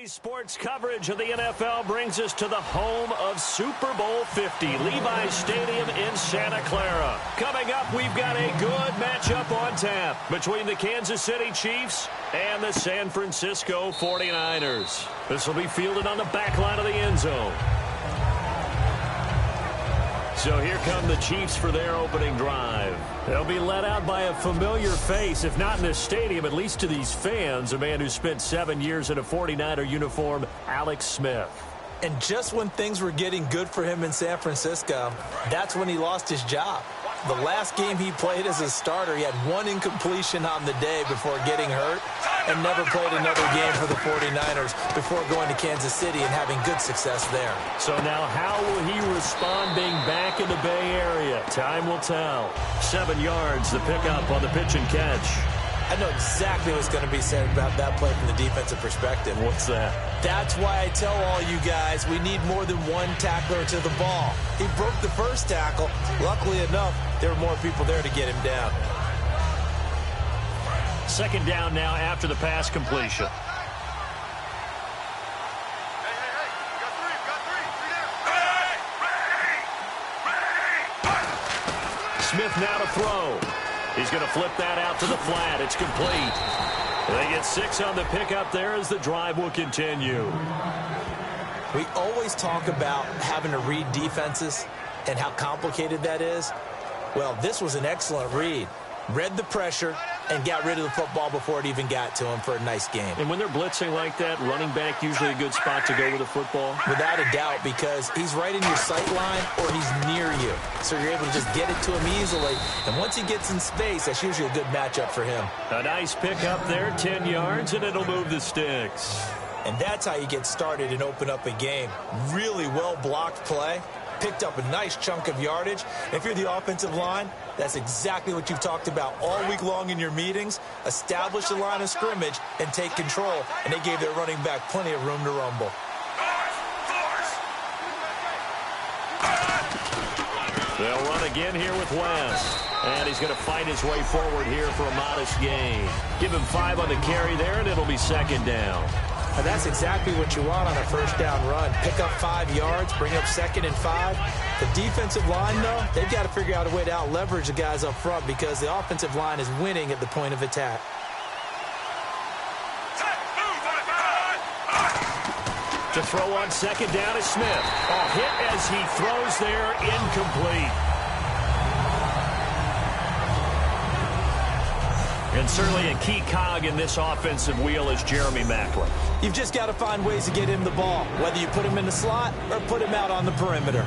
Sports coverage of the NFL brings us to the home of Super Bowl 50, Levi's Stadium in Santa Clara. Coming up, we've got a good matchup on tap between the Kansas City Chiefs and the San Francisco 49ers. This will be fielded on the back line of the end zone. So here come the Chiefs for their opening drive. They'll be led out by a familiar face, if not in this stadium, at least to these fans, a man who spent 7 years in a 49er uniform, Alex Smith. And just when things were getting good for him in San Francisco, that's when he lost his job. The last game he played as a starter, he had one incompletion on the day before getting hurt and never played another game for the 49ers before going to Kansas City and having good success there. So now how will he respond being back in the Bay Area? Time will tell. 7 yards, the pickup on the pitch and catch. I know exactly what's going to be said about that play from the defensive perspective. What's that? That's why I tell all you guys we need more than one tackler to the ball. He broke the first tackle. Luckily enough, there were more people there to get him down. Second down now after the pass completion. Smith now to throw. He's going to flip that out to the flat. It's complete. They get 6 on the pickup there as the drive will continue. We always talk about having to read defenses and how complicated that is. Well, this was an excellent read. Read the pressure and got rid of the football before it even got to him for a nice game. And when they're blitzing like that, running back usually a good spot to go with the football? Without a doubt, because he's right in your sight line or he's near you. So you're able to just get it to him easily. And once he gets in space, that's usually a good matchup for him. A nice pickup there, 10 yards, and it'll move the sticks. And that's how you get started and open up a game. Really well-blocked play. Picked up a nice chunk of yardage. If you're the offensive line, that's exactly what you've talked about all week long in your meetings. Establish the line of scrimmage and take control. And they gave their running back plenty of room to rumble. They'll run again here with West. And he's going to fight his way forward here for a modest gain. Give him 5 on the carry there, and it'll be second down. And that's exactly what you want on a first down run. Pick up 5 yards, bring up 2nd and 5. The defensive line, though, they've got to figure out a way to out-leverage the guys up front because the offensive line is winning at the point of attack. To throw on second down is Smith. A hit as he throws there, incomplete. And certainly a key cog in this offensive wheel is Jeremy Maclin. You've just got to find ways to get him the ball, whether you put him in the slot or put him out on the perimeter.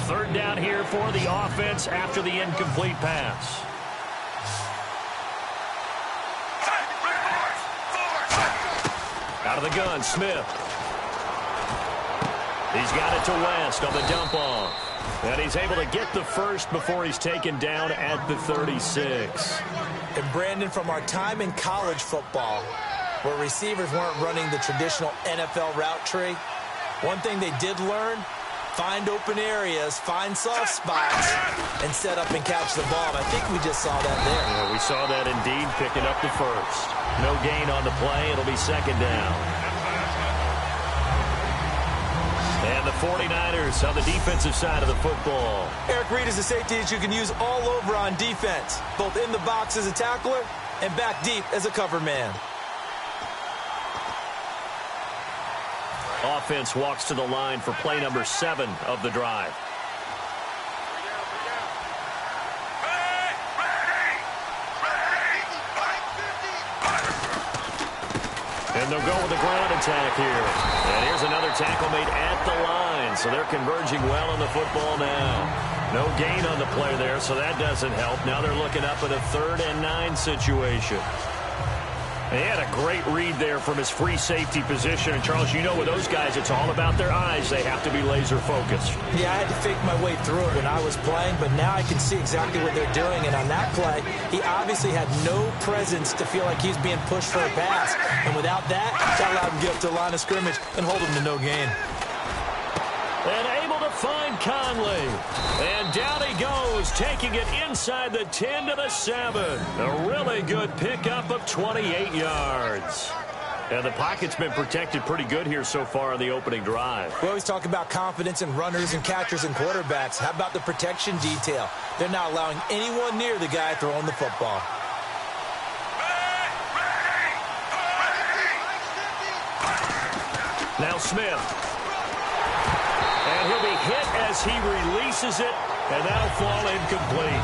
Third down here for the offense after the incomplete pass. Out of the gun, Smith. He's got it to West on the dump off. And he's able to get the first before he's taken down at the 36. And Brandon, from our time in college football, where receivers weren't running the traditional NFL route tree, one thing they did learn, find open areas, find soft spots, and set up and catch the ball. And I think we just saw that there. Yeah, we saw that indeed, picking up the first. No gain on the play. It'll be second down. And the 49ers on the defensive side of the football. Eric Reid is a safety that you can use all over on defense, both in the box as a tackler and back deep as a cover man. Offense walks to the line for play number 7 of the drive. And they'll go with the ground attack here. And here's another tackle made at the line. So they're converging well on the football now. No gain on the play there, so that doesn't help. Now they're looking up at a 3rd and 9 situation. He had a great read there from his free safety position. And, Charles, you know with those guys, it's all about their eyes. They have to be laser focused. Yeah, I had to fake my way through it when I was playing, but now I can see exactly what they're doing. And on that play, he obviously had no presence to feel like he's being pushed for a pass. And without that, that allowed him to get up to the line of scrimmage and hold him to no gain. And able to find Conley. And down he goes, taking it inside the 10 to the 7. A really good pickup of 28 yards. And the pocket's been protected pretty good here so far on the opening drive. We always talk about confidence in runners and catchers and quarterbacks. How about the protection detail? They're not allowing anyone near the guy throwing the football. Now Smith. And he'll be hit as he releases it, and that'll fall incomplete.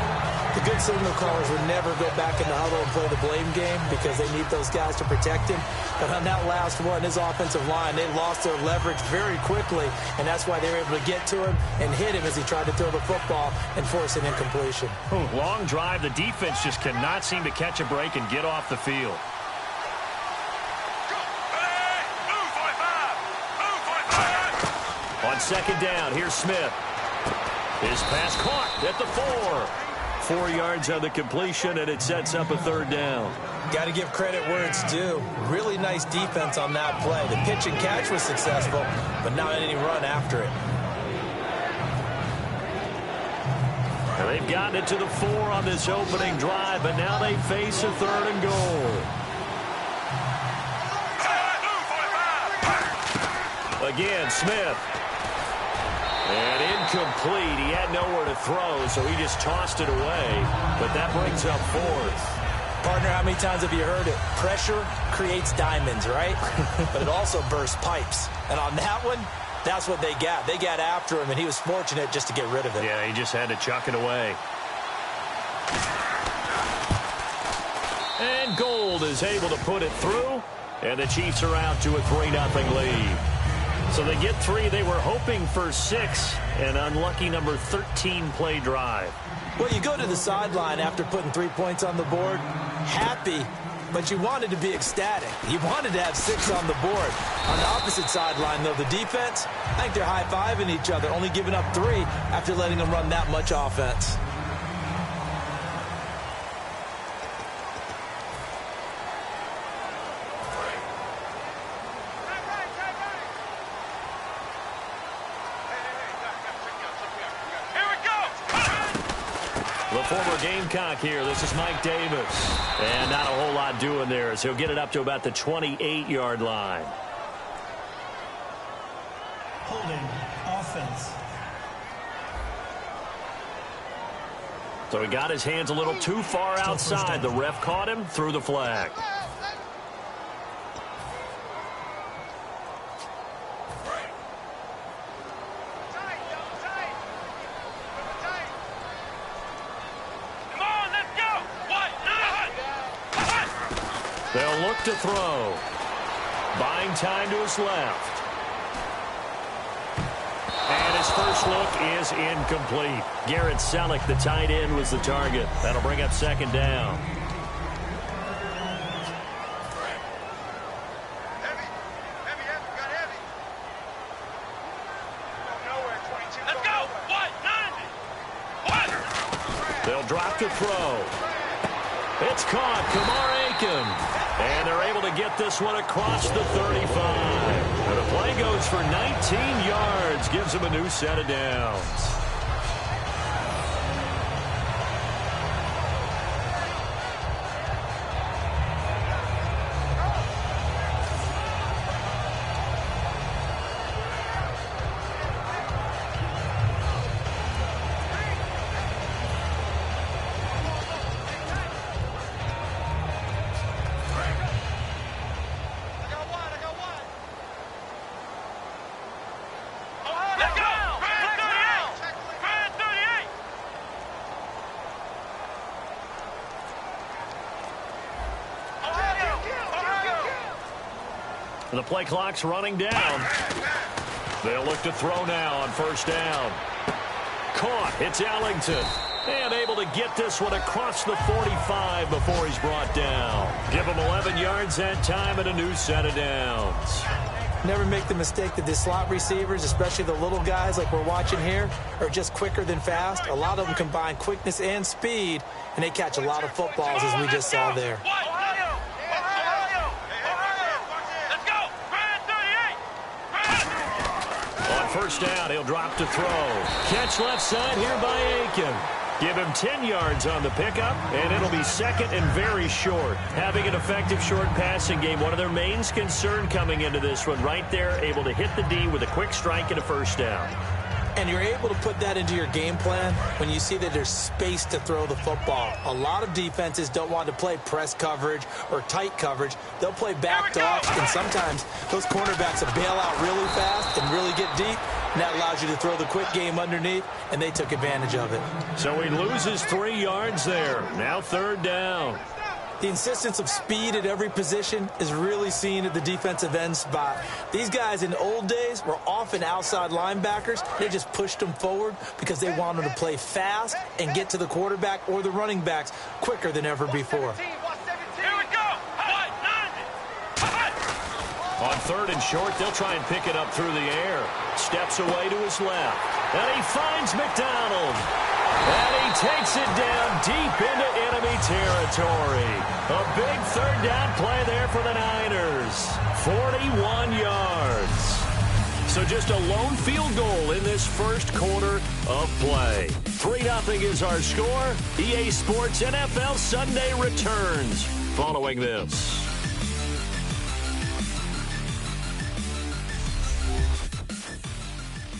The good signal callers would never go back in the huddle and play the blame game because they need those guys to protect him. But on that last one, his offensive line, they lost their leverage very quickly, and that's why they were able to get to him and hit him as he tried to throw the football and force an incompletion. Long drive. The defense just cannot seem to catch a break and get off the field. On second down, here's Smith. His pass caught at the 4. 4 yards on the completion, and it sets up a third down. Got to give credit where it's due. Really nice defense on that play. The pitch and catch was successful, but not any run after it. And they've gotten it to the 4 on this opening drive, but now they face a third and goal. Again, Smith. And incomplete. He had nowhere to throw, so he just tossed it away. But that brings up 4th. Partner, how many times have you heard it? Pressure creates diamonds, right? But it also bursts pipes. And on that one, that's what they got. They got after him, and he was fortunate just to get rid of it. Yeah, he just had to chuck it away. And Gold is able to put it through, and the Chiefs are out to a 3-0 lead. So they get 3. They were hoping for 6. An unlucky number 13 play drive. Well, you go to the sideline after putting 3 points on the board, happy, but you wanted to be ecstatic. You wanted to have 6 on the board. On the opposite sideline, though, the defense, I think they're high-fiving each other, only giving up 3 after letting them run that much offense. The former Gamecock here. This is Mike Davis. And not a whole lot doing there as he'll get it up to about the 28-yard line. Holding offense. So he got his hands a little too far outside. The ref caught him, threw the flag. They'll look to throw. Buying time to his left. And his first look is incomplete. Garrett Selleck, the tight end, was the target. That'll bring up second down. They'll drop to throw. It's caught. Kamar Aiken. And they're able to get this one across the 35. And the play goes for 19 yards. Gives them a new set of downs. The play clock's running down. They'll look to throw now on first down. Caught. It's Ellington. And able to get this one across the 45 before he's brought down. Give him 11 yards that time and a new set of downs. Never make the mistake that the slot receivers, especially the little guys like we're watching here, are just quicker than fast. A lot of them combine quickness and speed, and they catch a lot of footballs as we just saw there. first down. He'll drop to throw. Catch left side here by Aiken. Give him 10 yards on the pickup, and it'll be second and very short. Having an effective short passing game, one of their main concern coming into this one, right there, able to hit the D with a quick strike and a first down. And you're able to put that into your game plan when you see that there's space to throw the football. A lot of defenses don't want to play press coverage or tight coverage. They'll play backed off, and sometimes those cornerbacks will bail out really fast and really get deep, and that allows you to throw the quick game underneath, and they took advantage of it. So he loses 3 yards there. Now third down. The insistence of speed at every position is really seen at the defensive end spot. These guys in the old days were often outside linebackers. They just pushed them forward because they wanted to play fast and get to the quarterback or the running backs quicker than ever before. On third and short, they'll try and pick it up through the air. Steps away to his left. And he finds McDonald. And he takes it down deep into enemy territory. A big third down play there for the Niners. 41 yards. So just a lone field goal in this first quarter of play. 3-0 is our score. EA Sports NFL Sunday returns following this.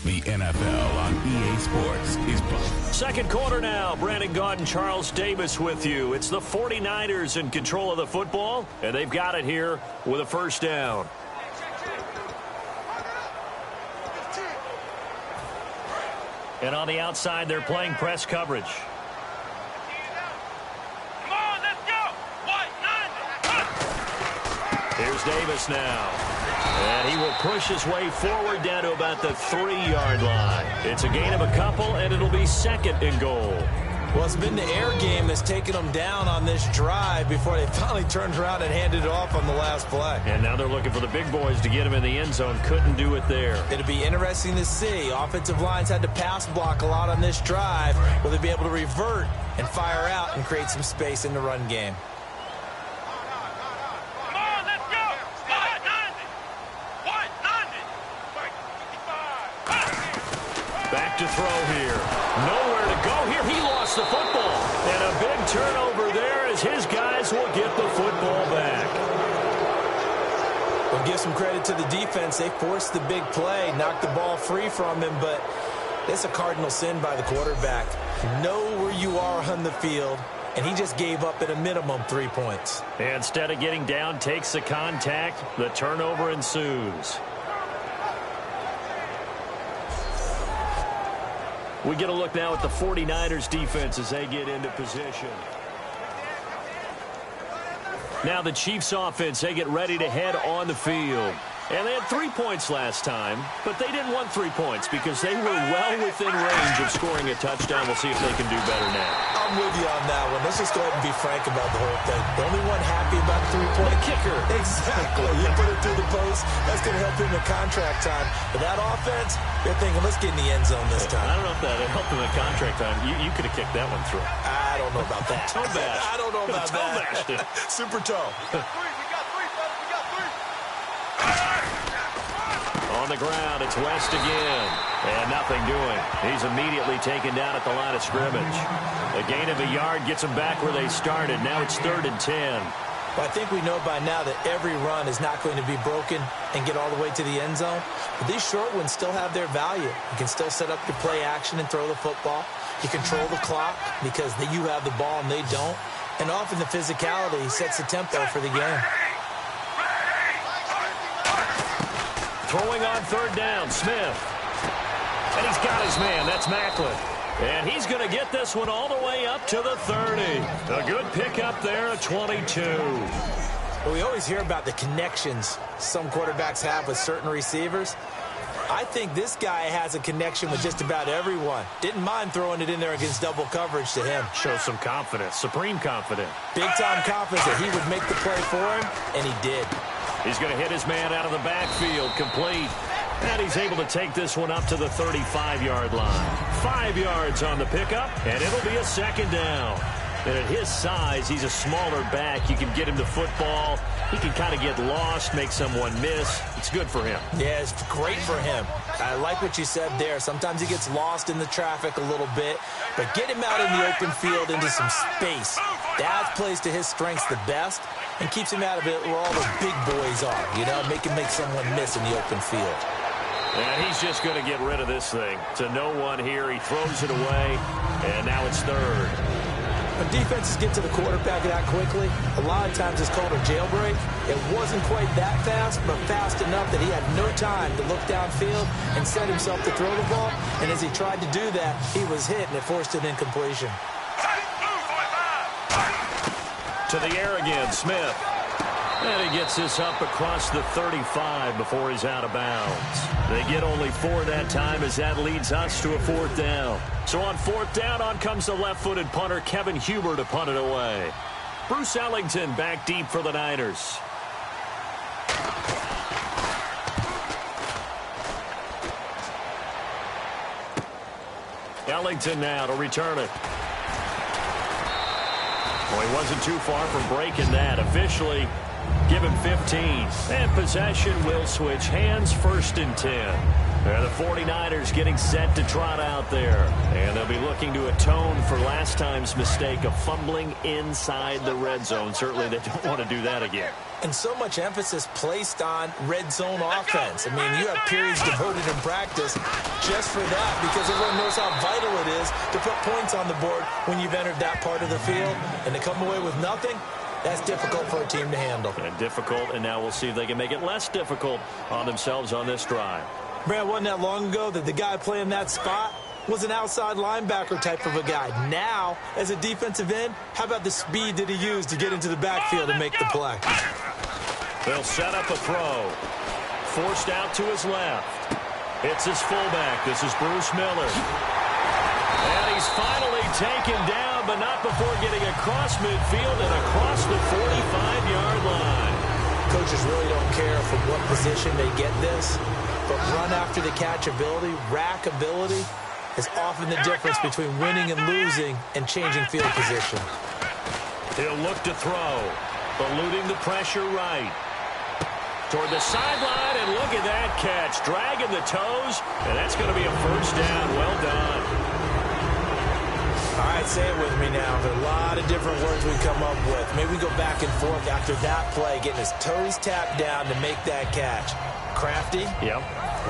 The NFL on EA Sports is both. Second quarter now. Brandon Gaudin and Charles Davis with you. It's the 49ers in control of the football, and they've got it here with a first down. And on the outside, they're playing press coverage. Come on, let's go. Here's Davis now. And he will push his way forward down to about the 3-yard line. It's a gain of a couple, and it'll be second and goal. Well, it's been the air game that's taken them down on this drive before they finally turned around and handed it off on the last play. And now they're looking for the big boys to get him in the end zone. Couldn't do it there. It'll be interesting to see. Offensive lines had to pass block a lot on this drive. Will they be able to revert and fire out and create some space in the run game? Back to throw here. Nowhere to go here. He lost the football. And a big turnover there as his guys will get the football back. We'll give some credit to the defense. They forced the big play, knocked the ball free from him, but it's a cardinal sin by the quarterback. Know where you are on the field, and he just gave up at a minimum 3 points. And instead of getting down, takes the contact. The turnover ensues. We get a look now at the 49ers defense as they get into position. Now the Chiefs offense, they get ready to head on the field. And they had 3 points last time, but they didn't want 3 points because they were well within range of scoring a touchdown. We'll see if they can do better now. I'm with you on that one. Let's just go ahead and be frank about the whole thing. The only one happy about the 3-point kicker. Exactly. You put it through the post. That's going to help him in contract time. But that offense, they're thinking, let's get in the end zone this time. I don't know if that helped him in contract time. You could have kicked that one through. I don't know about that. Toe bash. I don't know about toe that. Bashed it. Super toe. On the ground, it's West again. And nothing doing. He's immediately taken down at the line of scrimmage. A gain of a yard gets them back where they started. Now it's 3rd and 10. But I think we know by now that every run is not going to be broken and get all the way to the end zone. But these short ones still have their value. You can still set up your play action and throw the football. You control the clock because you have the ball and they don't. And often the physicality sets the tempo for the game. Throwing on 3rd down, Smith. And he's got his man. That's Macklin. And he's going to get this one all the way up to the 30. A good pickup there at 22. Well, we always hear about the connections some quarterbacks have with certain receivers. I think this guy has a connection with just about everyone. Didn't mind throwing it in there against double coverage to him. Shows some confidence, supreme confidence. Big-time confidence that he would make the play for him, and he did. He's going to hit his man out of the backfield, complete. And he's able to take this one up to the 35-yard line. 5 yards on the pickup, and it'll be a 2nd down. And at his size, he's a smaller back. You can get him the football. He can kind of get lost, make someone miss. It's good for him. Yeah, it's great for him. I like what you said there. Sometimes he gets lost in the traffic a little bit, but get him out in the open field into some space. That plays to his strengths the best and keeps him out of it where all the big boys are, you know, make him make someone miss in the open field. And he's just going to get rid of this thing. To no one here. He throws it away, and now it's third. When defenses get to the quarterback that quickly, a lot of times it's called a jailbreak. It wasn't quite that fast, but fast enough that he had no time to look downfield and set himself to throw the ball. And as he tried to do that, he was hit, and it forced an incompletion. To the air again, Smith. And he gets this up across the 35 before he's out of bounds. They get only 4 that time as that leads us to a 4th down. So on 4th down, on comes the left-footed punter, Kevin Huber, to punt it away. Bruce Ellington back deep for the Niners. Ellington now to return it. Well, he wasn't too far from breaking that. Officially, give him 15. And possession will switch hands, 1st and 10. The 49ers getting set to trot out there. And they'll be looking to atone for last time's mistake of fumbling inside the red zone. Certainly they don't want to do that again. And so much emphasis placed on red zone offense. I mean, you have periods devoted in practice just for that because everyone knows how vital it is to put points on the board when you've entered that part of the field. And to come away with nothing, that's difficult for a team to handle. And difficult, and now we'll see if they can make it less difficult on themselves on this drive. Brad, wasn't that long ago that the guy playing that spot was an outside linebacker type of a guy. Now, as a defensive end, how about the speed that he used to get into the backfield and make the play? They'll set up a throw. Forced out to his left. It's his fullback. This is Bruce Miller. And he's finally taken down, but not before getting across midfield and across the 45-yard line. Coaches really don't care from what position they get this, but run after the catch ability, rack ability, is often the difference between winning and losing and changing field position. He'll look to throw, eluding the pressure right. Toward the sideline, and look at that catch. Dragging the toes, and that's going to be a 1st down. Well done. All right, say it with me now. There are a lot of different words we come up with. Maybe we go back and forth after that play, getting his toes tapped down to make that catch. Crafty. Yep.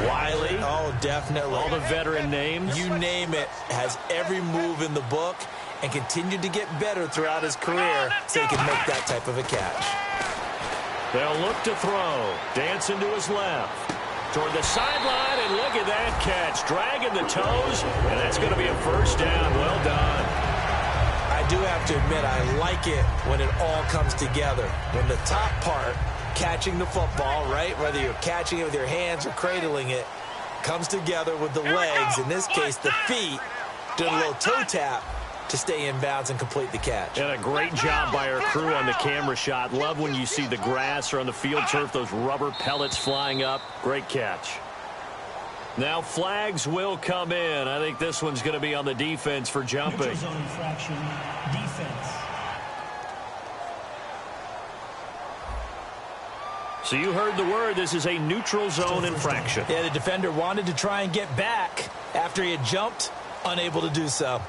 Wiley. Oh, definitely. All the veteran names. You name it. Has every move in the book and continued to get better throughout his career so he can make that type of a catch. They'll look to throw. Dancing to his left. Toward the sideline, and look at that catch. Dragging the toes, and that's going to be a 1st down. Well done. I do have to admit, I like it when it all comes together. When the top part, catching the football, right, whether you're catching it with your hands or cradling it, comes together with the legs, in this case the feet, doing a little toe tap to stay in bounds and complete the catch. And a great job by our crew on the camera shot. Love when you see the grass or on the field turf, those rubber pellets flying up. Great catch. Now flags will come in. I think this one's going to be on the defense for jumping. Neutral zone infraction, defense. So you heard the word. This is a neutral zone infraction. Yeah, the defender wanted to try and get back after he had jumped, unable to do so.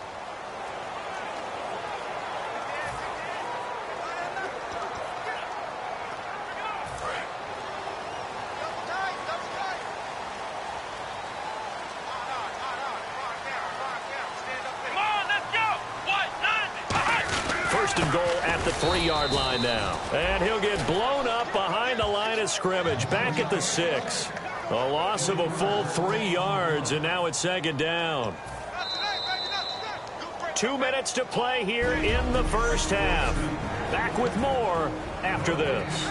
First and goal at the 3-yard line now. And he'll get blown up behind the line of scrimmage. Back at the 6. A loss of a full 3 yards, and now it's 2nd down. 2 minutes to play here in the first half. Back with more after this.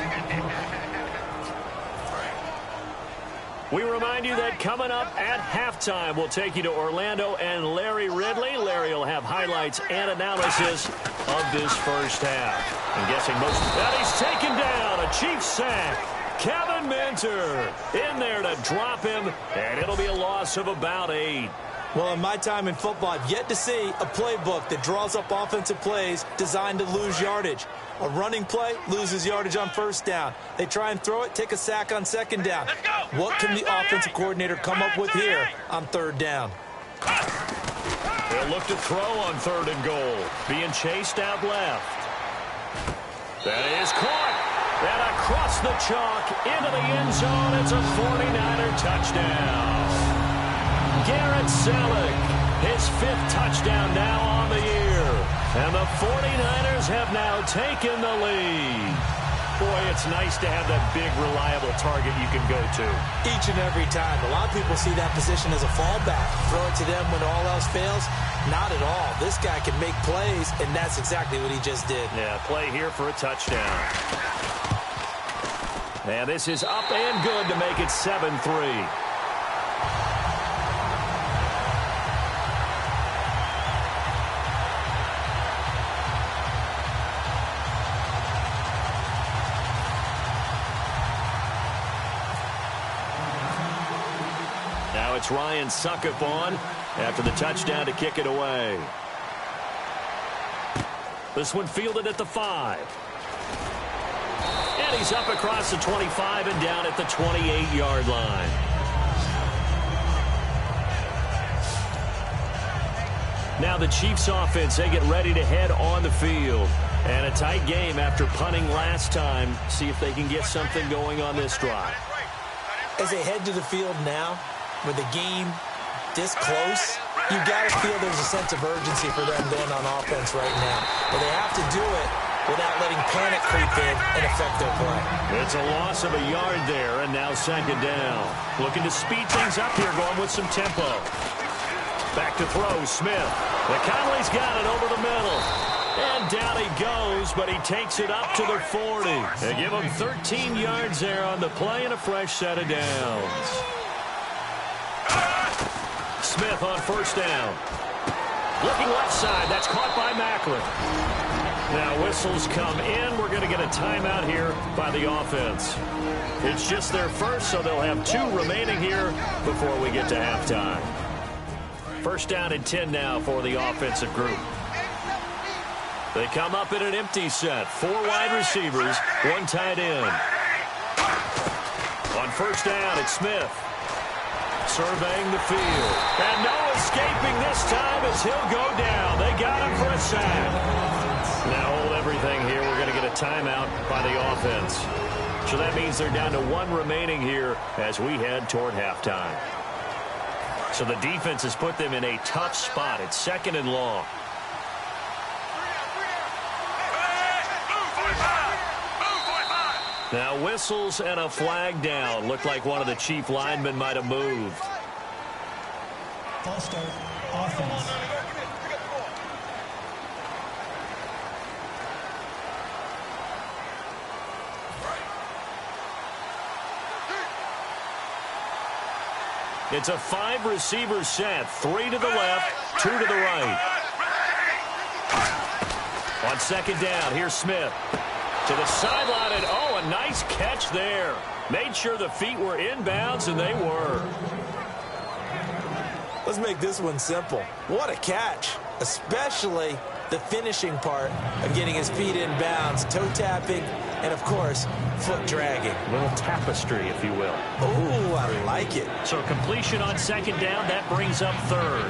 We remind you that coming up at halftime, we'll take you to Orlando and Larry Ridley. Larry will have highlights and analysis of this first half. I'm guessing most of that he's taken down. A Chiefs sack. Kevin Minter in there to drop him, and it'll be a loss of about 8. Well, in my time in football, I've yet to see a playbook that draws up offensive plays designed to lose yardage. A running play loses yardage on first down. They try and throw it, take a sack on second down. What can the offensive coordinator come up with here on third down? They'll look to throw on third and goal. Being chased out left. That is caught. And across the chalk into the end zone. It's a 49er touchdown. Garrett Selleck, his 5th touchdown now on the year. And the 49ers have now taken the lead. Boy, it's nice to have that big, reliable target you can go to. Each and every time. A lot of people see that position as a fallback. Throw it to them when all else fails. Not at all. This guy can make plays, and that's exactly what he just did. Yeah, play here for a touchdown. And this is up and good to make it 7-3. Now it's Ryan Succop on after the touchdown to kick it away. This one fielded at the 5. And he's up across the 25 and down at the 28-yard line. Now the Chiefs offense, they get ready to head on the field. And a tight game after punting last time. See if they can get something going on this drive. As they head to the field now, with the game this close, you got to feel there's a sense of urgency for them going on offense right now. But they have to do it without letting panic creep in and affect their play. It's a loss of a yard there, and now second down. Looking to speed things up here, going with some tempo. Back to throw, Smith. McConley's got it over the middle. And down he goes, but he takes it up to the 40. They give him 13 yards there on the play and a fresh set of downs. Smith on first down. Looking left side. That's caught by Maclin. Now whistles come in. We're going to get a timeout here by the offense. It's just their first, so they'll have 2 remaining here before we get to halftime. First down and 10 now for the offensive group. They come up in an empty set. 4 wide receivers, 1 tight end. On first down, it's Smith. Surveying the field. And no escaping this time as he'll go down. They got him for a sack. Now hold everything here. We're going to get a timeout by the offense. So that means they're down to 1 remaining here as we head toward halftime. So the defense has put them in a tough spot. It's second and long. Now whistles and a flag down. Looked like one of the Chief linemen might have moved. False start, offense. It's a 5-receiver set. 3 to the left, 2 to the right. On second down, here's Smith. To the sideline, and oh, a nice catch there. Made sure the feet were inbounds, and they were. Let's make this one simple. What a catch, especially the finishing part of getting his feet in bounds, toe tapping, and, of course, foot dragging. A little tapestry, if you will. Oh, I like it. So completion on second down, that brings up third.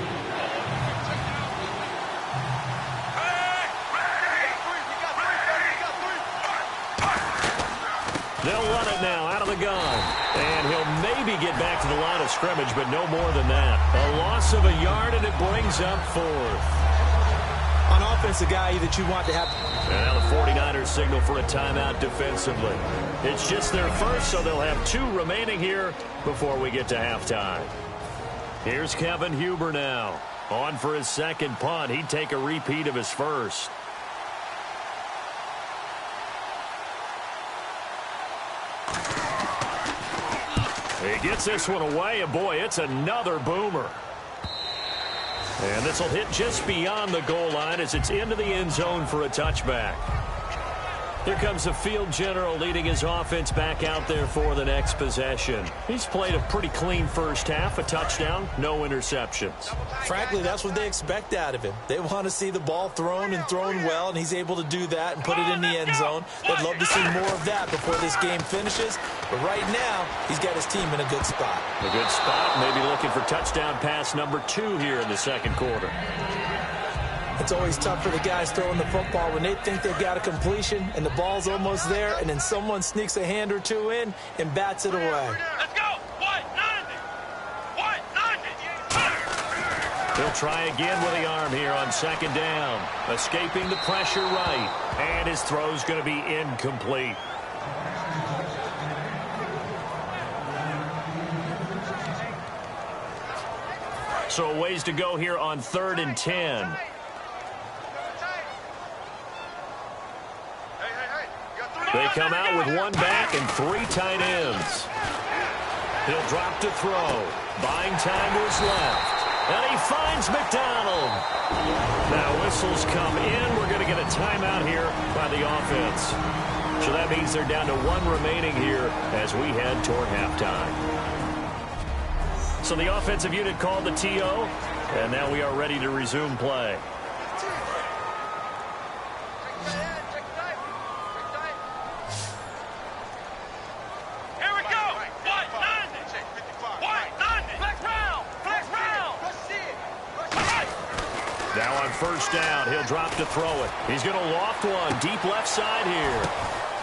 They'll run it now out of the gun. And he'll maybe get back to the line of scrimmage, but no more than that. A loss of a yard, and it brings up 4th. On offense, a guy that you want to have. And now the 49ers signal for a timeout defensively. It's just their first, so they'll have 2 remaining here before we get to halftime. Here's Kevin Huber now. On for his second punt. He'd take a repeat of his first. He gets this one away, and boy, it's another boomer. And this will hit just beyond the goal line as it's into the end zone for a touchback. Here comes the field general leading his offense back out there for the next possession. He's played a pretty clean first half, a touchdown, no interceptions. Frankly, that's what they expect out of him. They want to see the ball thrown and thrown well, and he's able to do that and put it in the end zone. They'd love to see more of that before this game finishes. But right now, he's got his team in a good spot. A good spot, maybe looking for touchdown pass number 2 here in the second quarter. It's always tough for the guys throwing the football when they think they've got a completion and the ball's almost there, and then someone sneaks a hand or two in and bats it away. Let's go! White 90! White 90! He'll try again with the arm here on second down. Escaping the pressure right. And his throw's going to be incomplete. So a ways to go here on 3rd and 10. They come out with 1 back and 3 tight ends. He'll drop to throw. Buying time to his left. And he finds McDonald. Now whistles come in. We're going to get a timeout here by the offense. So that means they're down to 1 remaining here as we head toward halftime. So the offensive unit called the TO. And now we are ready to resume play. First down, he'll drop to throw it. He's going to loft one deep left side here.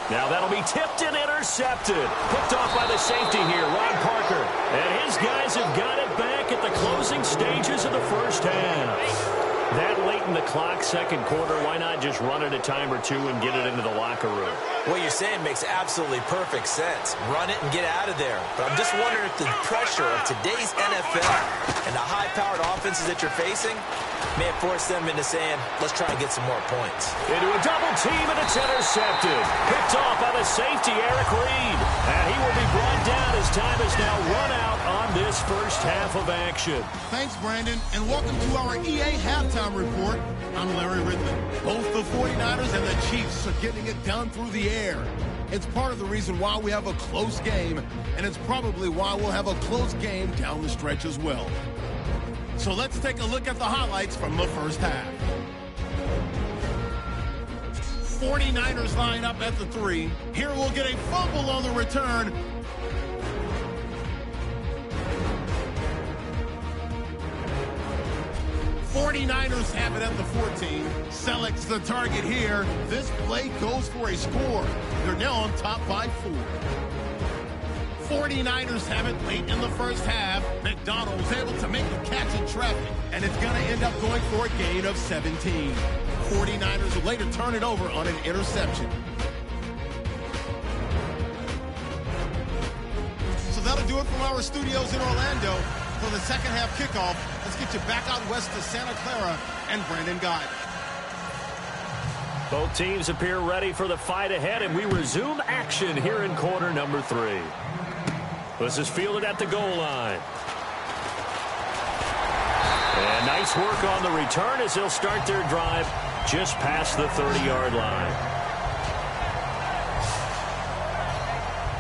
Now that'll be tipped and intercepted. Picked off by the safety here, Ron Parker. And his guys have got it back at the closing stages of the first half. That late in the clock, second quarter, why not just run it a time or 2 and get it into the locker room? What you're saying makes absolutely perfect sense. Run it and get out of there. But I'm just wondering if the pressure of today's NFL and the high-powered offenses that you're facing may have forced them into saying, let's try and get some more points. Into a double team, and it's intercepted. Picked off by the safety, Eric Reed. And he will be brought down as time is now run out on this first half of action. Thanks, Brandon, and welcome to our EA Halftime Report. I'm Larry Ridley. Both the 49ers and the Chiefs are getting it done through the air. It's part of the reason why we have a close game, and it's probably why we'll have a close game down the stretch as well. So let's take a look at the highlights from the first half. 49ers line up at the 3. Here we'll get a fumble on the return. '49ers have it at the 14. Selects the target here. This play goes for a score. They're now on top by 4. 49ers have it late in the first half. McDonald was able to make the catch in traffic, and it's going to end up going for a gain of 17. 49ers will later turn it over on an interception. So that'll do it from our studios in Orlando. For the second half kickoff, let's get you back out west to Santa Clara and Brandon Gott. Both teams appear ready for the fight ahead, and we resume action here in quarter number 3. This is fielded at the goal line. And nice work on the return as they'll start their drive just past the 30-yard line.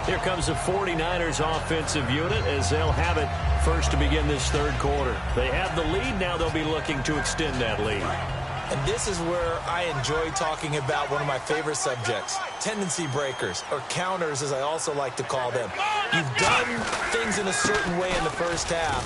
Here comes the 49ers offensive unit as they'll have it first to begin this third quarter. They have the lead. Now they'll be looking to extend that lead. And this is where I enjoy talking about one of my favorite subjects, tendency breakers, or counters as I also like to call them. You've done things in a certain way in the first half,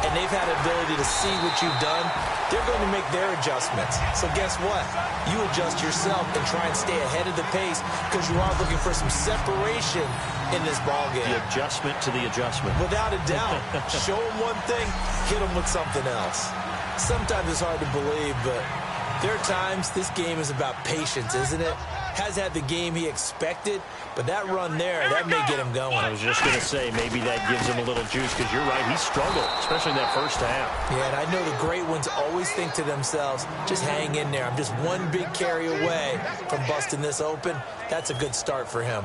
and they've had the ability to see what you've done. They're going to make their adjustments. So guess what? You adjust yourself and try and stay ahead of the pace because you are looking for some separation in this ballgame. The adjustment to the adjustment. Without a doubt. Show them one thing, hit them with something else. Sometimes it's hard to believe, but there are times this game is about patience, isn't it? Has had the game he expected, but that run there, that may get him going. I was just going to say, maybe that gives him a little juice because you're right, he struggled, especially in that first half. Yeah, and I know the great ones always think to themselves, just hang in there. I'm just one big carry away from busting this open. That's a good start for him.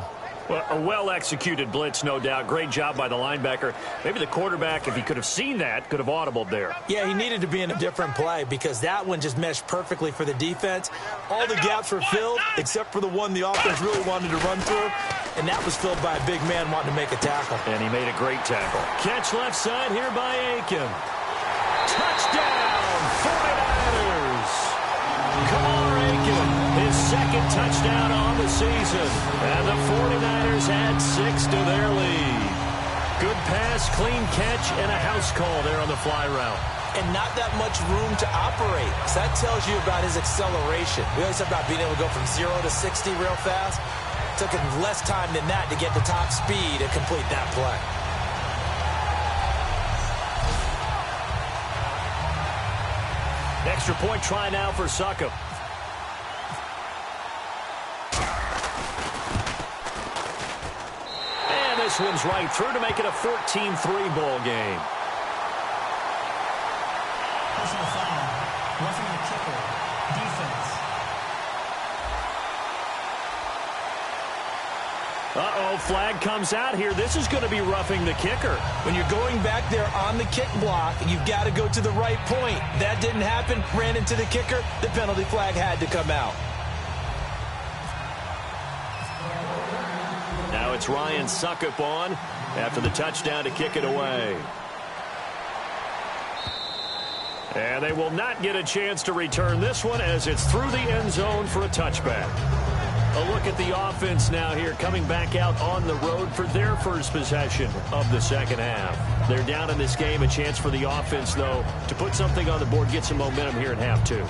Well, a well-executed blitz, no doubt. Great job by the linebacker. Maybe the quarterback, if he could have seen that, could have audibled there. Yeah, he needed to be in a different play because that one just meshed perfectly for the defense. All the gaps were filled except for the one the offense really wanted to run through, and that was filled by a big man wanting to make a tackle. And he made a great tackle. Catch left side here by Aiken. Touchdown, 49ers! Kamar Aiken, his second touchdown on the season. And the 49ers add 6 to their lead. Good pass, clean catch, and a house call there on the fly route. And not that much room to operate. So that tells you about his acceleration. We always talk about being able to go from 0 to 60 real fast. It took him less time than that to get to top speed and complete that play. Extra point try now for Succop. And this one's right through to make it a 14-3 ball game. Personal foul. Roughing the kicker. Defense. Uh-oh, flag comes out here. This is going to be roughing the kicker. When you're going back there on the kick block, you've got to go to the right point. That didn't happen. Ran into the kicker. The penalty flag had to come out. Now it's Ryan Succop on after the touchdown to kick it away. And they will not get a chance to return this one as it's through the end zone for a touchback. A look at the offense now here, coming back out on the road for their first possession of the second half. They're down in this game. A chance for the offense, though, to put something on the board, get some momentum here in half two.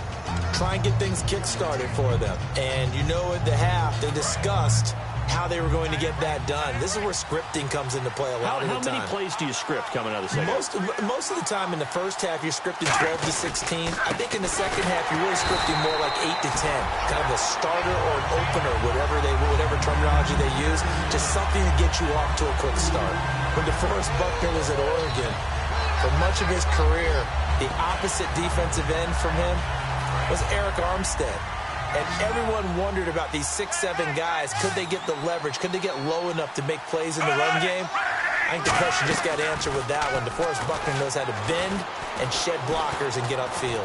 Try and get things kick-started for them. And you know at the half, they discussed how they were going to get that done. This is where scripting comes into play a lot of the time. How many plays do you script coming out of the second half? Most of the time in the first half, you're scripting 12 to 16. I think in the second half, you're really scripting more like 8 to 10. Kind of a starter or an opener, whatever terminology they use. Just something to get you off to a quick start. When DeForest Buckner was at Oregon, for much of his career, the opposite defensive end from him was Eric Armstead. And everyone wondered about these 6'7" guys. Could they get the leverage? Could they get low enough to make plays in the run game? I think the question just got answered with that one. DeForest Buckner knows how to bend and shed blockers and get upfield.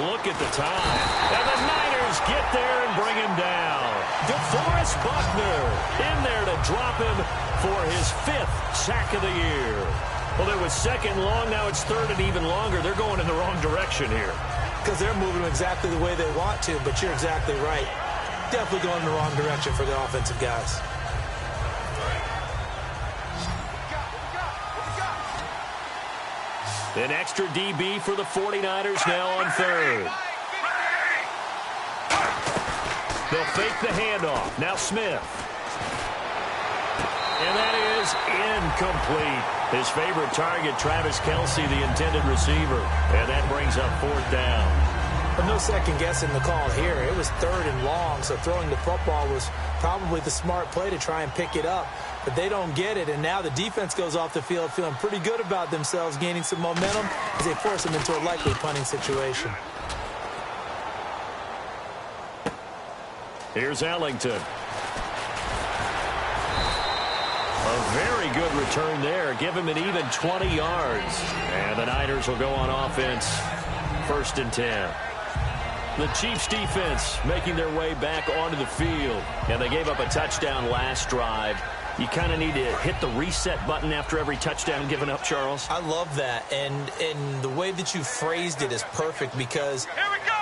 Look at the time. And the Niners get there and bring him down. DeForest Buckner in there to drop him for his 5th sack of the year. Well, it was second long. Now it's third and even longer. They're going in the wrong direction here. Because they're moving exactly the way they want to, but you're exactly right. Definitely going in the wrong direction for the offensive guys. An extra DB for the 49ers now on third. They'll fake the handoff. Now Smith. And that is incomplete. His favorite target, Travis Kelce, the intended receiver. And that brings up 4th down. But no second guessing the call here. It was 3rd and long, so throwing the football was probably the smart play to try and pick it up. But they don't get it, and now the defense goes off the field feeling pretty good about themselves, gaining some momentum as they force them into a likely punting situation. Here's Ellington. A very good return there. Give him an even 20 yards. And the Niners will go on offense. 1st and 10. The Chiefs defense making their way back onto the field. And they gave up a touchdown last drive. You kind of need to hit the reset button after every touchdown given up, Charles. I love that. And the way that you phrased it is perfect because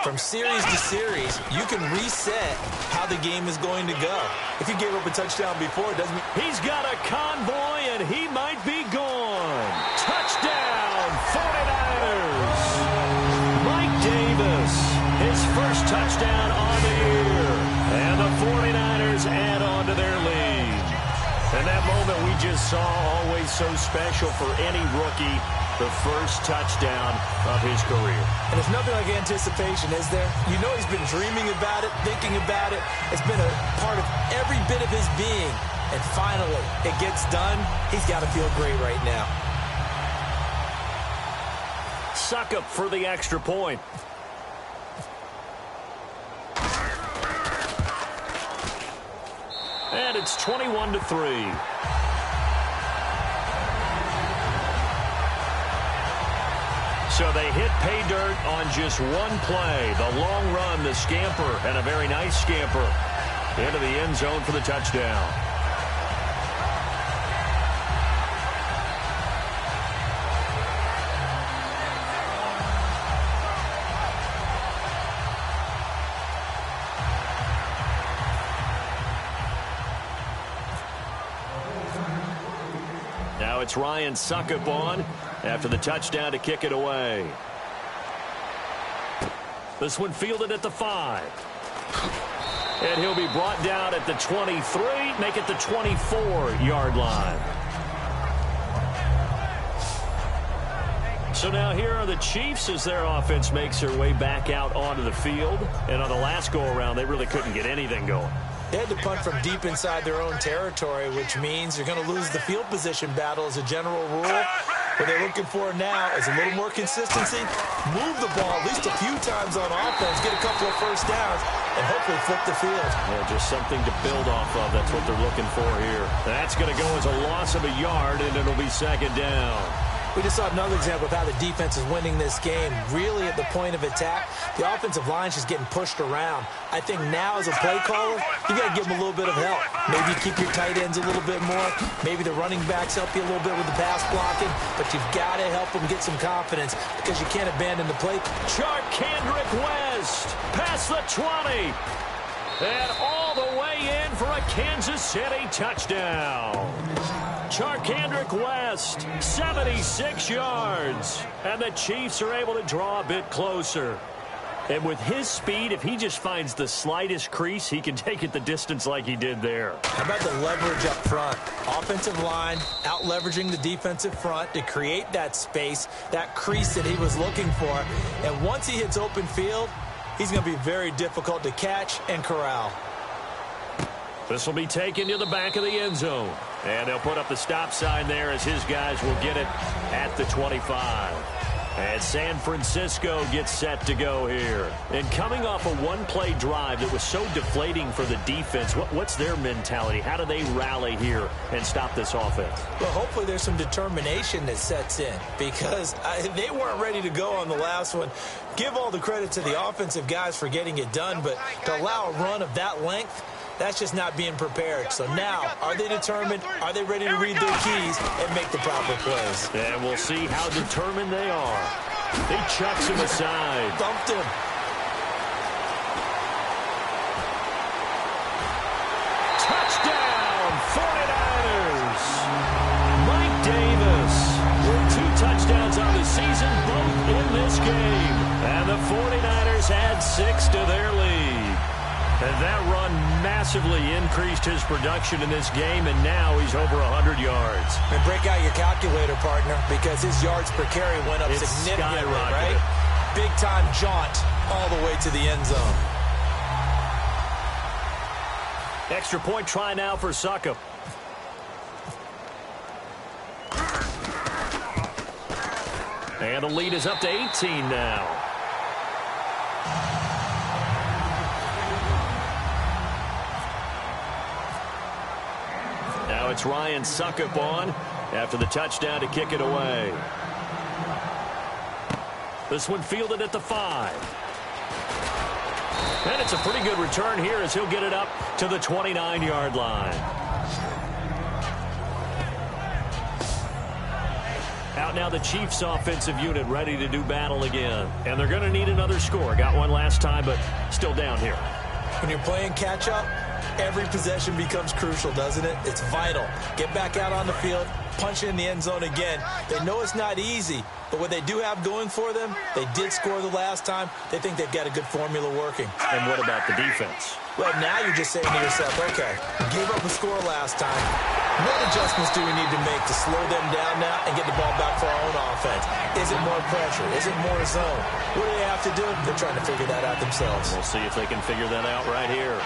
from series to series, you can reset how the game is going to go. If you gave up a touchdown before, it doesn't mean... He's got a convoy, and he might be gone. Touchdown, 49ers. Mike Davis, his first touchdown on the year. And the 49ers add on to their lead. And that moment we just saw, always so special for any rookie, the first touchdown of his career. And there's nothing like anticipation, is there? You know he's been dreaming about it, thinking about it. It's been a part of every bit of his being. And finally, it gets done. He's got to feel great right now. Succop for the extra point. And it's 21-3. So they hit pay dirt on just one play. The long run, the scamper, and a very nice scamper into the end zone for the touchdown. Now it's Ryan Succop on after the touchdown to kick it away. This one fielded at the 5. And he'll be brought down at the 23, make it the 24-yard line. So now here are the Chiefs as their offense makes their way back out onto the field. And on the last go-around, they really couldn't get anything going. They had to punt from deep inside their own territory, which means you're going to lose the field position battle as a general rule. What they're looking for now is a little more consistency, move the ball at least a few times on offense, get a couple of first downs, and hopefully flip the field. Yeah, just something to build off of. That's what they're looking for here. That's going to go as a loss of a yard, and it'll be second down. We just saw another example of how the defense is winning this game. Really at the point of attack, the offensive line is just getting pushed around. I think now as a play caller, you got to give them a little bit of help. Maybe keep your tight ends a little bit more. Maybe the running backs help you a little bit with the pass blocking. But you've got to help them get some confidence because you can't abandon the play. Charcandrick West past the 20. And all the way in for a Kansas City touchdown. Charcandrick West, 76 yards. And the Chiefs are able to draw a bit closer. And with his speed, if he just finds the slightest crease, he can take it the distance like he did there. How about the leverage up front? Offensive line out-leveraging the defensive front to create that space, that crease that he was looking for. And once he hits open field, he's going to be very difficult to catch and corral. This will be taken to the back of the end zone. And they'll put up the stop sign there as his guys will get it at the 25. And San Francisco gets set to go here. And coming off a one-play drive that was so deflating for the defense, what's their mentality? How do they rally here and stop this offense? Well, hopefully there's some determination that sets in because they weren't ready to go on the last one. Give all the credit to the offensive guys for getting it done, but to allow a run of that length, that's just not being prepared. So now, are they determined? Are they ready to read their keys and make the proper plays? And we'll see how determined they are. He chucks him aside. Thumped him. Touchdown, 49ers. Mike Davis with 2 touchdowns on the season, both in this game. And the 49ers add 6 to their lead. And that run massively increased his production in this game, and now he's over 100 yards. And break out your calculator, partner, because his yards per carry went up significantly, right? Big-time jaunt all the way to the end zone. Extra point try now for Succop. And the lead is up to 18 now. Now it's Ryan Succop on after the touchdown to kick it away. This one fielded at the 5. And it's a pretty good return here as he'll get it up to the 29-yard line. Out now the Chiefs offensive unit ready to do battle again. And they're going to need another score. Got one last time, but still down here. When you're playing catch-up, every possession becomes crucial, doesn't it? It's vital. Get back out on the field, punch it in the end zone again. They know it's not easy, but what they do have going for them, they did score the last time. They think they've got a good formula working. And what about the defense? Well, now you're just saying to yourself, okay, gave up a score last time. What adjustments do we need to make to slow them down now and get the ball back for our own offense? Is it more pressure? Is it more zone? What do they have to do? They're trying to figure that out themselves. We'll see if they can figure that out right here.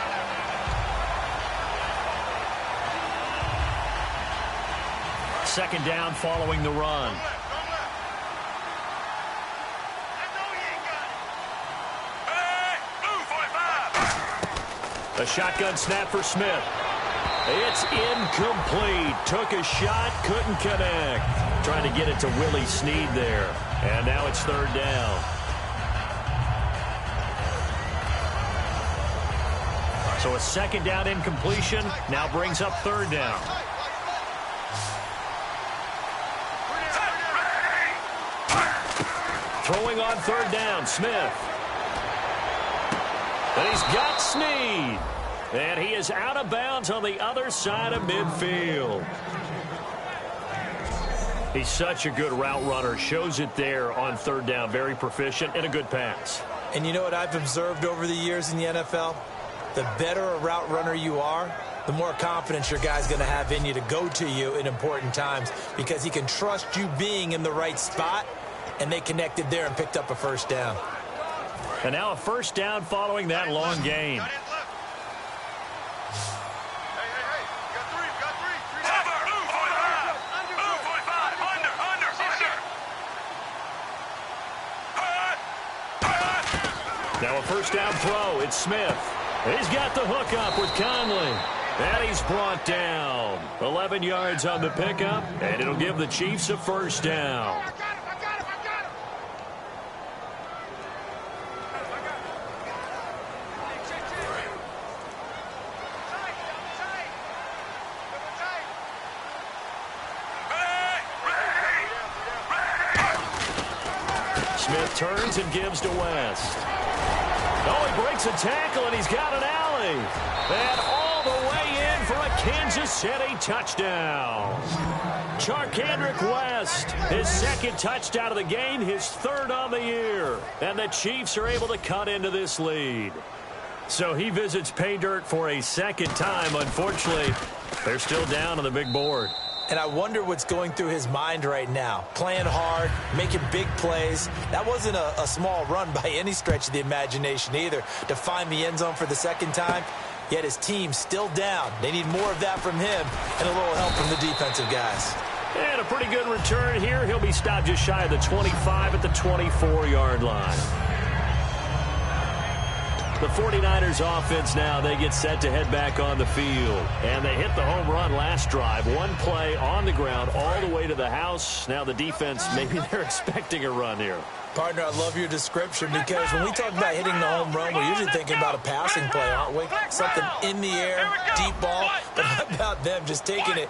Second down following the run. A shotgun snap for Smith. It's incomplete. Took a shot, couldn't connect. Trying to get it to Willie Snead there. And now it's third down. So a second down incompletion now brings up third down. Throwing on third down, Smith. And he's got Snead. And he is out of bounds on the other side of midfield. He's such a good route runner. Shows it there on third down. Very proficient and a good pass. And you know what I've observed over the years in the NFL? The better a route runner you are, the more confidence your guy's going to have in you to go to you in important times because he can trust you being in the right spot, and they connected there and picked up a first down. And now a first down following that long gain. Now a first down throw. It's Smith. He's got the hook up with Conley. And he's brought down. 11 yards on the pickup, and it'll give the Chiefs a first down. Smith turns and gives to West. Oh, he breaks a tackle, and he's got an alley. And all the way in for a Kansas City touchdown. Charcandrick West, his second touchdown of the game, his third on the year. And the Chiefs are able to cut into this lead. So he visits pay dirt for a second time. Unfortunately, they're still down on the big board. And I wonder what's going through his mind right now. Playing hard, making big plays. That wasn't a small run by any stretch of the imagination either to find the end zone for the second time. Yet his team still down. They need more of that from him and a little help from the defensive guys. And a pretty good return here. He'll be stopped just shy of the 25 at the 24-yard line. The 49ers offense now, they get set to head back on the field. And they hit the home run last drive. One play on the ground all the way to the house. Now the defense, maybe they're expecting a run here. Partner, I love your description because when we talk about hitting the home run, we're usually thinking about a passing play, aren't we? Something in the air, deep ball. But how about them just taking it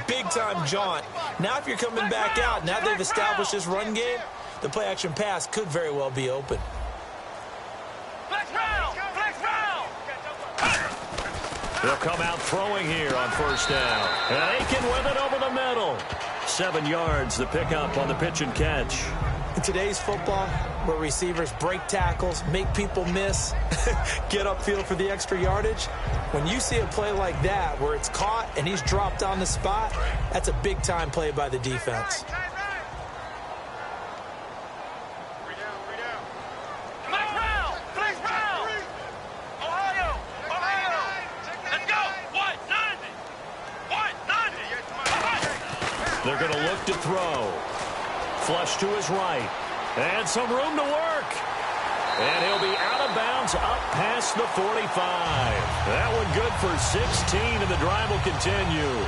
big-time jaunt? Now if you're coming back out, now they've established this run game, the play-action pass could very well be open. They'll come out throwing here on first down. And Aiken with it over the middle. 7 yards, the pickup on the pitch and catch. In today's football, where receivers break tackles, make people miss, get upfield for the extra yardage, when you see a play like that where it's caught and he's dropped on the spot, that's a big-time play by the defense. They're going to look to throw. Flush to his right. And some room to work. And he'll be out of bounds up past the 45. That one good for 16, and the drive will continue.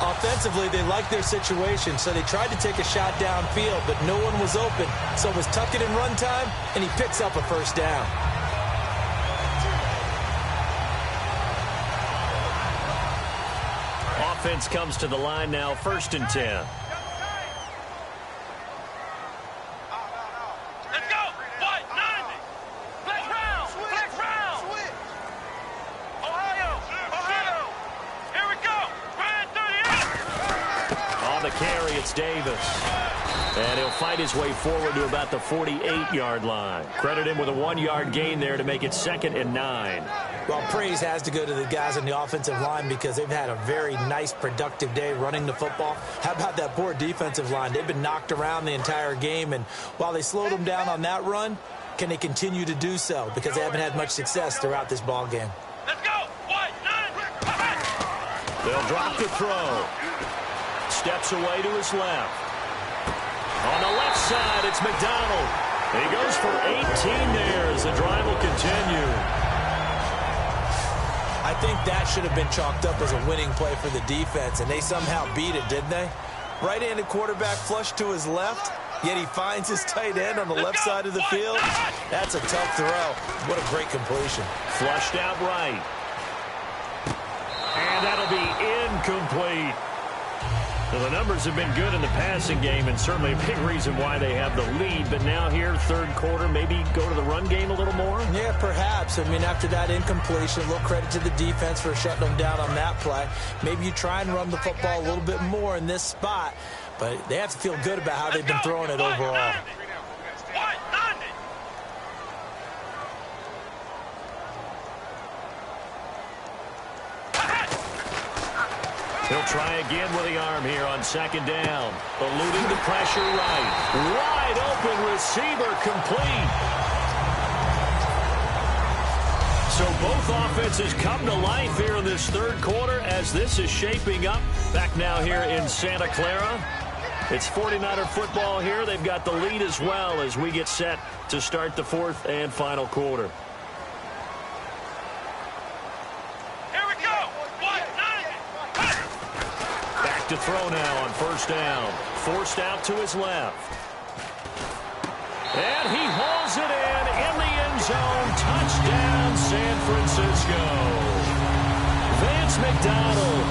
Offensively, they liked their situation, so they tried to take a shot downfield, but no one was open. So it was tuck it in run time, and he picks up a first down. Offense comes to the line now, 1st and 10. Let's go! What? 90! Flex round! Flex round! Ohio! Ohio! Here we go! Ryan 38! On the carry, it's Davis. And he'll fight his way forward to about the 48-yard line. Credit him with a 1-yard gain there to make it 2nd and 9. Well, praise has to go to the guys on the offensive line because they've had a very nice, productive day running the football. How about that poor defensive line? They've been knocked around the entire game, and while they slowed them down on that run, can they continue to do so? Because they haven't had much success throughout this ball game. Let's go! What? 90! They'll drop the throw. Steps away to his left. On the left side, it's McDonald. He goes for 18 there as the drive will continue. I think that should have been chalked up as a winning play for the defense, and they somehow beat it, didn't they? Right-handed quarterback flushed to his left, yet he finds his tight end on the left side of the field. That's a tough throw. What a great completion. Flushed out right. And that'll be incomplete. Well, the numbers have been good in the passing game, and certainly a big reason why they have the lead. But now here, third quarter, maybe go to the run game a little more? Yeah, perhaps. I mean, after that incompletion, a little credit to the defense for shutting them down on that play. Maybe you try and run the football a little bit more in this spot, but they have to feel good about how they've been throwing it overall. He'll try again with the arm here on second down. Eluding the pressure right. Wide open receiver complete. So both offenses come to life here in this third quarter as this is shaping up. Back now here in Santa Clara. It's 49er football here. They've got the lead as well as we get set to start the fourth and final quarter. To throw now on first down. Forced out to his left. And he hauls it in the end zone. Touchdown, San Francisco. Vance McDonald,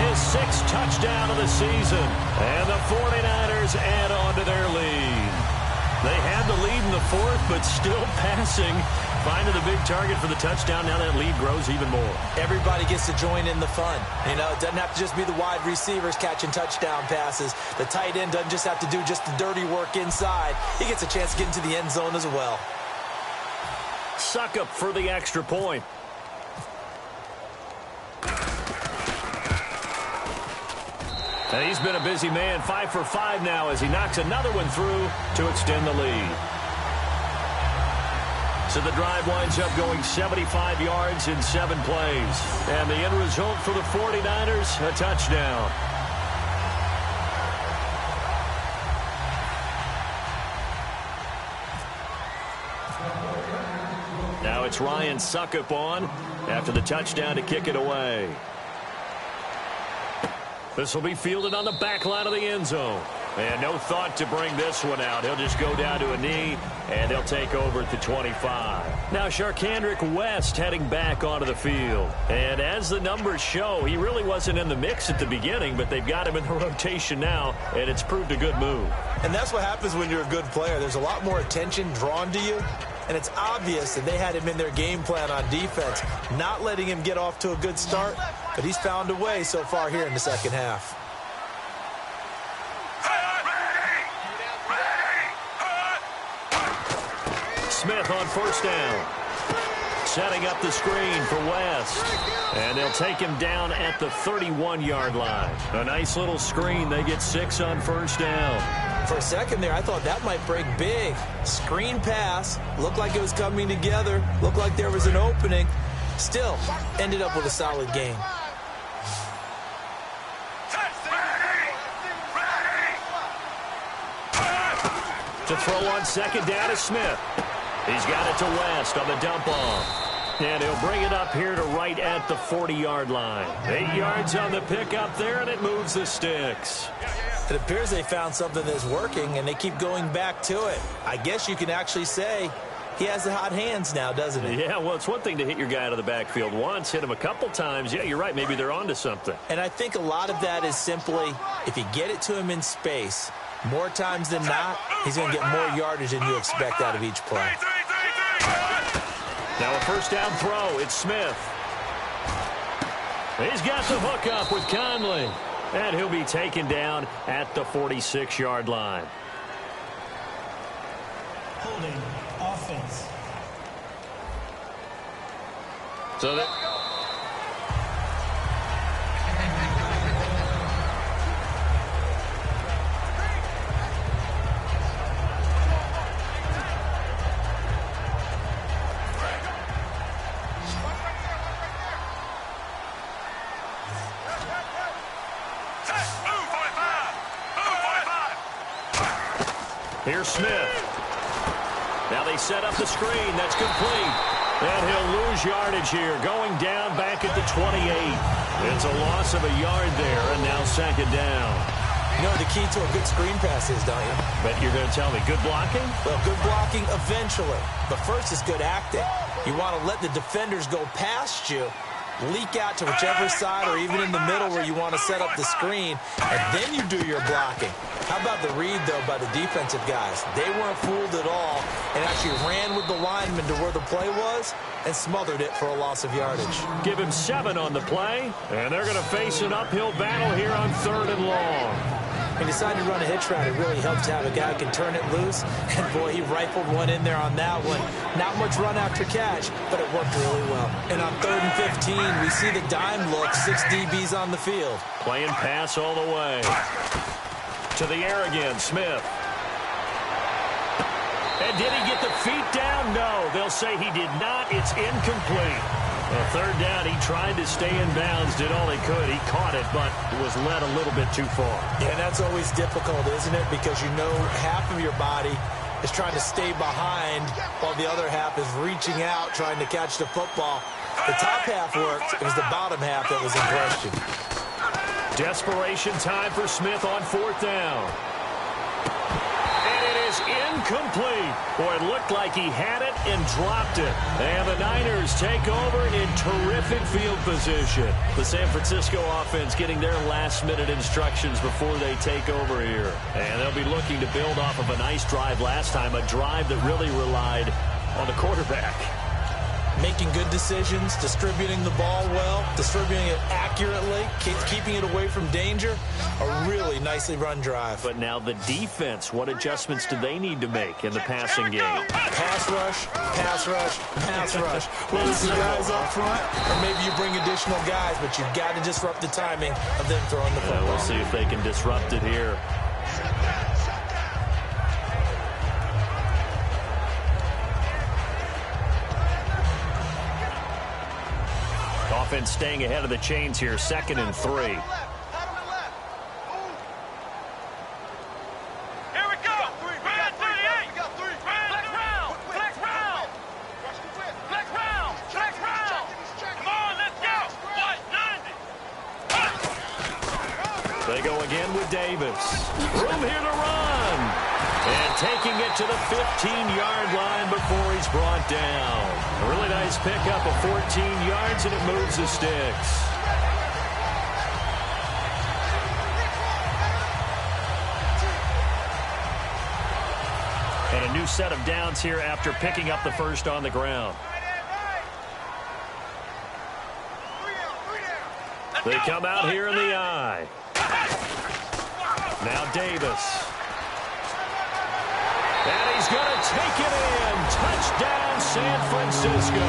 his 6th touchdown of the season. And the 49ers add on to their lead. They had the lead in the fourth, but still passing. Finding the big target for the touchdown. Now that lead grows even more. Everybody gets to join in the fun. You know, it doesn't have to just be the wide receivers catching touchdown passes. The tight end doesn't just have to do just the dirty work inside. He gets a chance to get into the end zone as well. Succop for the extra point. And he's been a busy man. 5 for 5 now as he knocks another one through to extend the lead. So the drive winds up going 75 yards in 7 plays. And the end result for the 49ers, a touchdown. Now it's Ryan Succop on after the touchdown to kick it away. This will be fielded on the back line of the end zone. And no thought to bring this one out. He'll just go down to a knee, and they'll take over at the 25. Now Charcandrick West heading back onto the field. And as the numbers show, he really wasn't in the mix at the beginning, but they've got him in the rotation now, and it's proved a good move. And that's what happens when you're a good player. There's a lot more attention drawn to you, and it's obvious that they had him in their game plan on defense, not letting him get off to a good start, but he's found a way so far here in the second half. Smith on first down. Setting up the screen for West. And they'll take him down at the 31-yard line. A nice little screen. They get 6 on first down. For a second there, I thought that might break big. Screen pass. Looked like it was coming together. Looked like there was an opening. Still, ended up with a solid game. To throw on second down is Smith. He's got it to West on the dump off. And he'll bring it up here to right at the 40-yard line. 8 yards on the pickup there, and it moves the sticks. It appears they found something that's working, and they keep going back to it. I guess you can actually say he has the hot hands now, doesn't he? Yeah, well, it's one thing to hit your guy out of the backfield once, hit him a couple times. Yeah, you're right. Maybe they're onto something. And I think a lot of that is simply if you get it to him in space, more times than not, he's going to get more yardage than you expect out of each play. Now a first down throw. It's Smith. He's got the hook up with Conley. And he'll be taken down at the 46-yard line. Holding offense. So that... Here's Smith. Now they set up the screen. That's complete. And he'll lose yardage here, going down back at the 28. It's a loss of a yard there, and now second down. You know the key to a good screen pass is, don't you? Bet you're going to tell me, good blocking? Well, good blocking eventually. But first is good acting. You want to let the defenders go past you, leak out to whichever side or even in the middle where you want to set up the screen, and then you do your blocking. How about the read, though, by the defensive guys? They weren't fooled at all and actually ran with the lineman to where the play was and smothered it for a loss of yardage. Give him 7 on the play, and they're going to face an uphill battle here on 3rd and long. He decided to run a hitch route. It really helps to have a guy who can turn it loose. And, boy, he rifled one in there on that one. Not much run after catch, but it worked really well. And on 3rd and 15, we see the dime look, 6 DBs on the field. Playing pass all the way. To the air again, Smith. And did he get the feet down? No. They'll say he did not. It's incomplete. Well, 3rd down, he tried to stay in bounds, did all he could. He caught it, but was led a little bit too far. Yeah, and that's always difficult, isn't it? Because you know half of your body is trying to stay behind while the other half is reaching out, trying to catch the football. The top half worked. It was the bottom half that was in question. Desperation time for Smith on 4th down. Incomplete. Boy, it looked like he had it and dropped it. And the Niners take over in terrific field position. The San Francisco offense getting their last-minute instructions before they take over here. And they'll be looking to build off of a nice drive last time, a drive that really relied on the quarterback. Making good decisions, distributing the ball well, distributing it accurately, keeping it away from danger. A really nicely run drive. But now the defense, what adjustments do they need to make in the passing game? Pass rush, pass rush, pass rush. Whether it's the guys up front or maybe you bring additional guys, but you've got to disrupt the timing of them throwing the football. We'll see if they can disrupt it here. Offense staying ahead of the chains here, 2nd and 3. Here we go. Brand 38. Flex round. Flex round. Flex round. Flex round. Come on, let's go. What? 90. They go again with Davis. Room here to run. And taking it to the 15-yard line before he's brought down. A really nice pickup of 14 yards, and it moves the sticks. And a new set of downs here after picking up the first on the ground. They come out here in the eye. Now Davis. And he's going to take it in. Touchdown, San Francisco.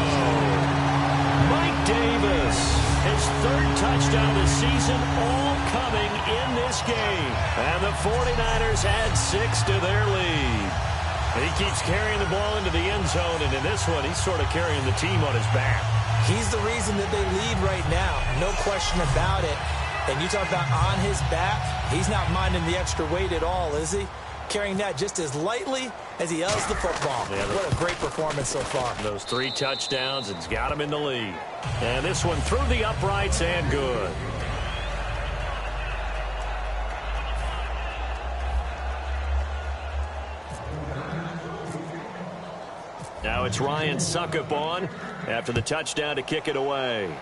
Mike Davis, his 3rd touchdown this season, all coming in this game. And the 49ers add 6 to their lead. He keeps carrying the ball into the end zone, and in this one, he's sort of carrying the team on his back. He's the reason that they lead right now. No question about it. And you talk about on his back, he's not minding the extra weight at all, is he? Carrying that just as lightly as he does the football. Yeah, what a great performance so far. Those 3 touchdowns, it's got him in the lead. And this one through the uprights and good. Now it's Ryan Succop on after the touchdown to kick it away.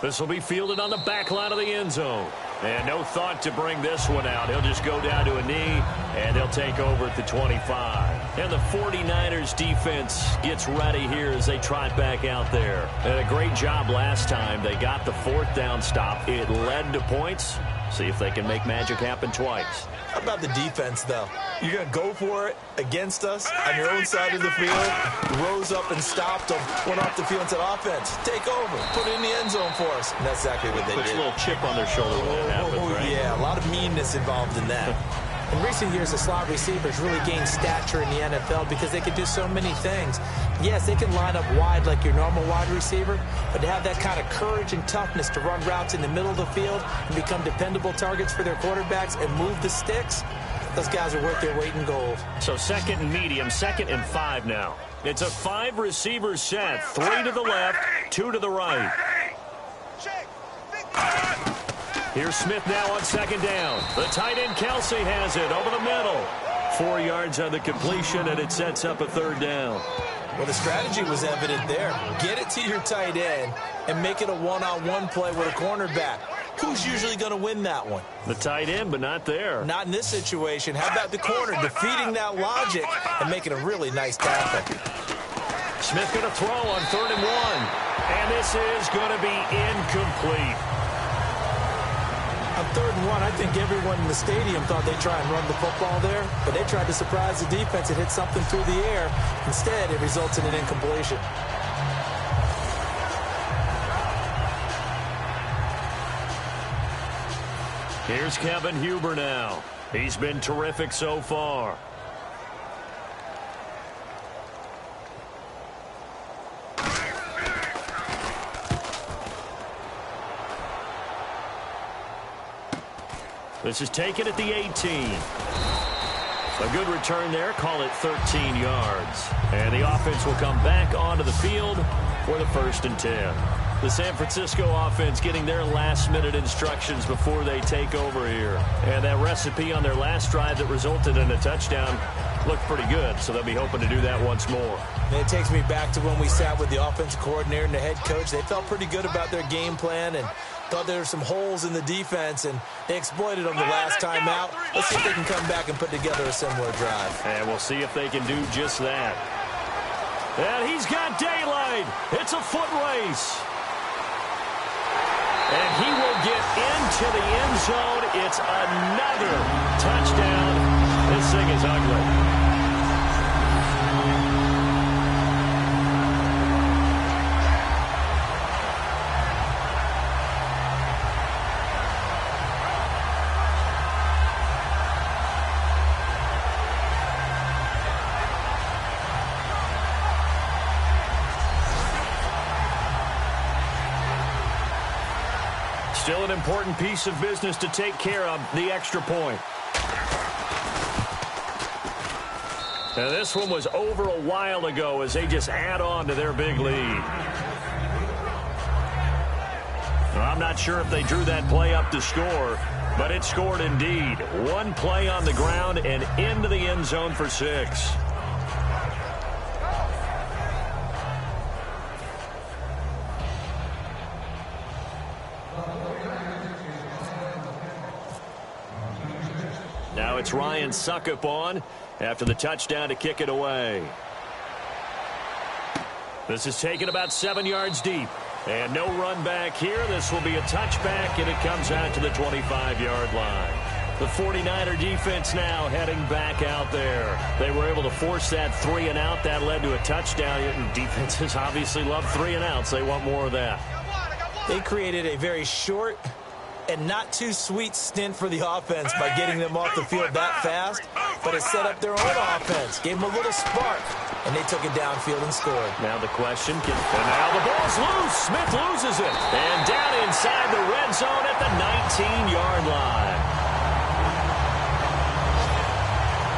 This will be fielded on the back line of the end zone. And no thought to bring this one out. He'll just go down to a knee, and they'll take over at the 25. And the 49ers defense gets ready here as they trot back out there. And a great job last time. They got the 4th down stop. It led to points. See if they can make magic happen twice. How about the defense, though? You're going to go for it against us on your own side of the field. Rose up and stopped them. Went off the field and said, offense, take over. Put it in the end zone for us. And that's exactly what they did. Puts a little chip on their shoulder when that happens, right? Yeah, a lot of meanness involved in that. In recent years, the slot receivers really gained stature in the NFL because they can do so many things. Yes, they can line up wide like your normal wide receiver, but to have that kind of courage and toughness to run routes in the middle of the field and become dependable targets for their quarterbacks and move the sticks, Those guys are worth their weight in gold. So second and medium, 2nd and 5 now. It's a 5-receiver set, 3 to the left, 2 to the right. Here's Smith now on 2nd down. The tight end Kelsey has it over the middle. 4 yards on the completion, and it sets up a 3rd down. Well, the strategy was evident there. Get it to your tight end and make it a one-on-one play with a cornerback. Who's usually going to win that one? The tight end, but not there. Not in this situation. How about the corner defeating that logic and making a really nice tackle? Smith going to throw on 3rd and 1. And this is going to be incomplete. On 3rd and 1, I think everyone in the stadium thought they'd try and run the football there, but they tried to surprise the defense and hit something through the air. Instead, it results in an incompletion. Here's Kevin Huber now. He's been terrific so far. This is taken at the 18. A good return there. Call it 13 yards. And the offense will come back onto the field for the 1st and 10. The San Francisco offense getting their last-minute instructions before they take over here. And that recipe on their last drive that resulted in a touchdown looked pretty good, so they'll be hoping to do that once more. And it takes me back to when we sat with the offensive coordinator and the head coach. They felt pretty good about their game plan and thought there were some holes in the defense, and they exploited them the last time out. Let's see if they can come back and put together a similar drive. And we'll see if they can do just that. And he's got daylight. It's a foot race. And he will get into the end zone. It's another touchdown. This thing is ugly. Still an important piece of business to take care of, the extra point. Now this one was over a while ago as they just add on to their big lead. Well, I'm not sure if they drew that play up to score, but it scored indeed. One play on the ground and into the end zone for 6. Now it's Ryan Succop on after the touchdown to kick it away. This is taken about 7 yards deep. And no run back here. This will be a touchback, and it comes out to the 25-yard line. The 49er defense now heading back out there. They were able to force that 3 and out. That led to a touchdown. Defenses obviously love 3 and outs. They want more of that. They created a very short and not too sweet stint for the offense by getting them off the field that fast, but it set up their own offense, gave them a little spark, and they took it downfield and scored. Now the question, and now the ball's loose. Smith loses it, and down inside the red zone at the 19-yard line.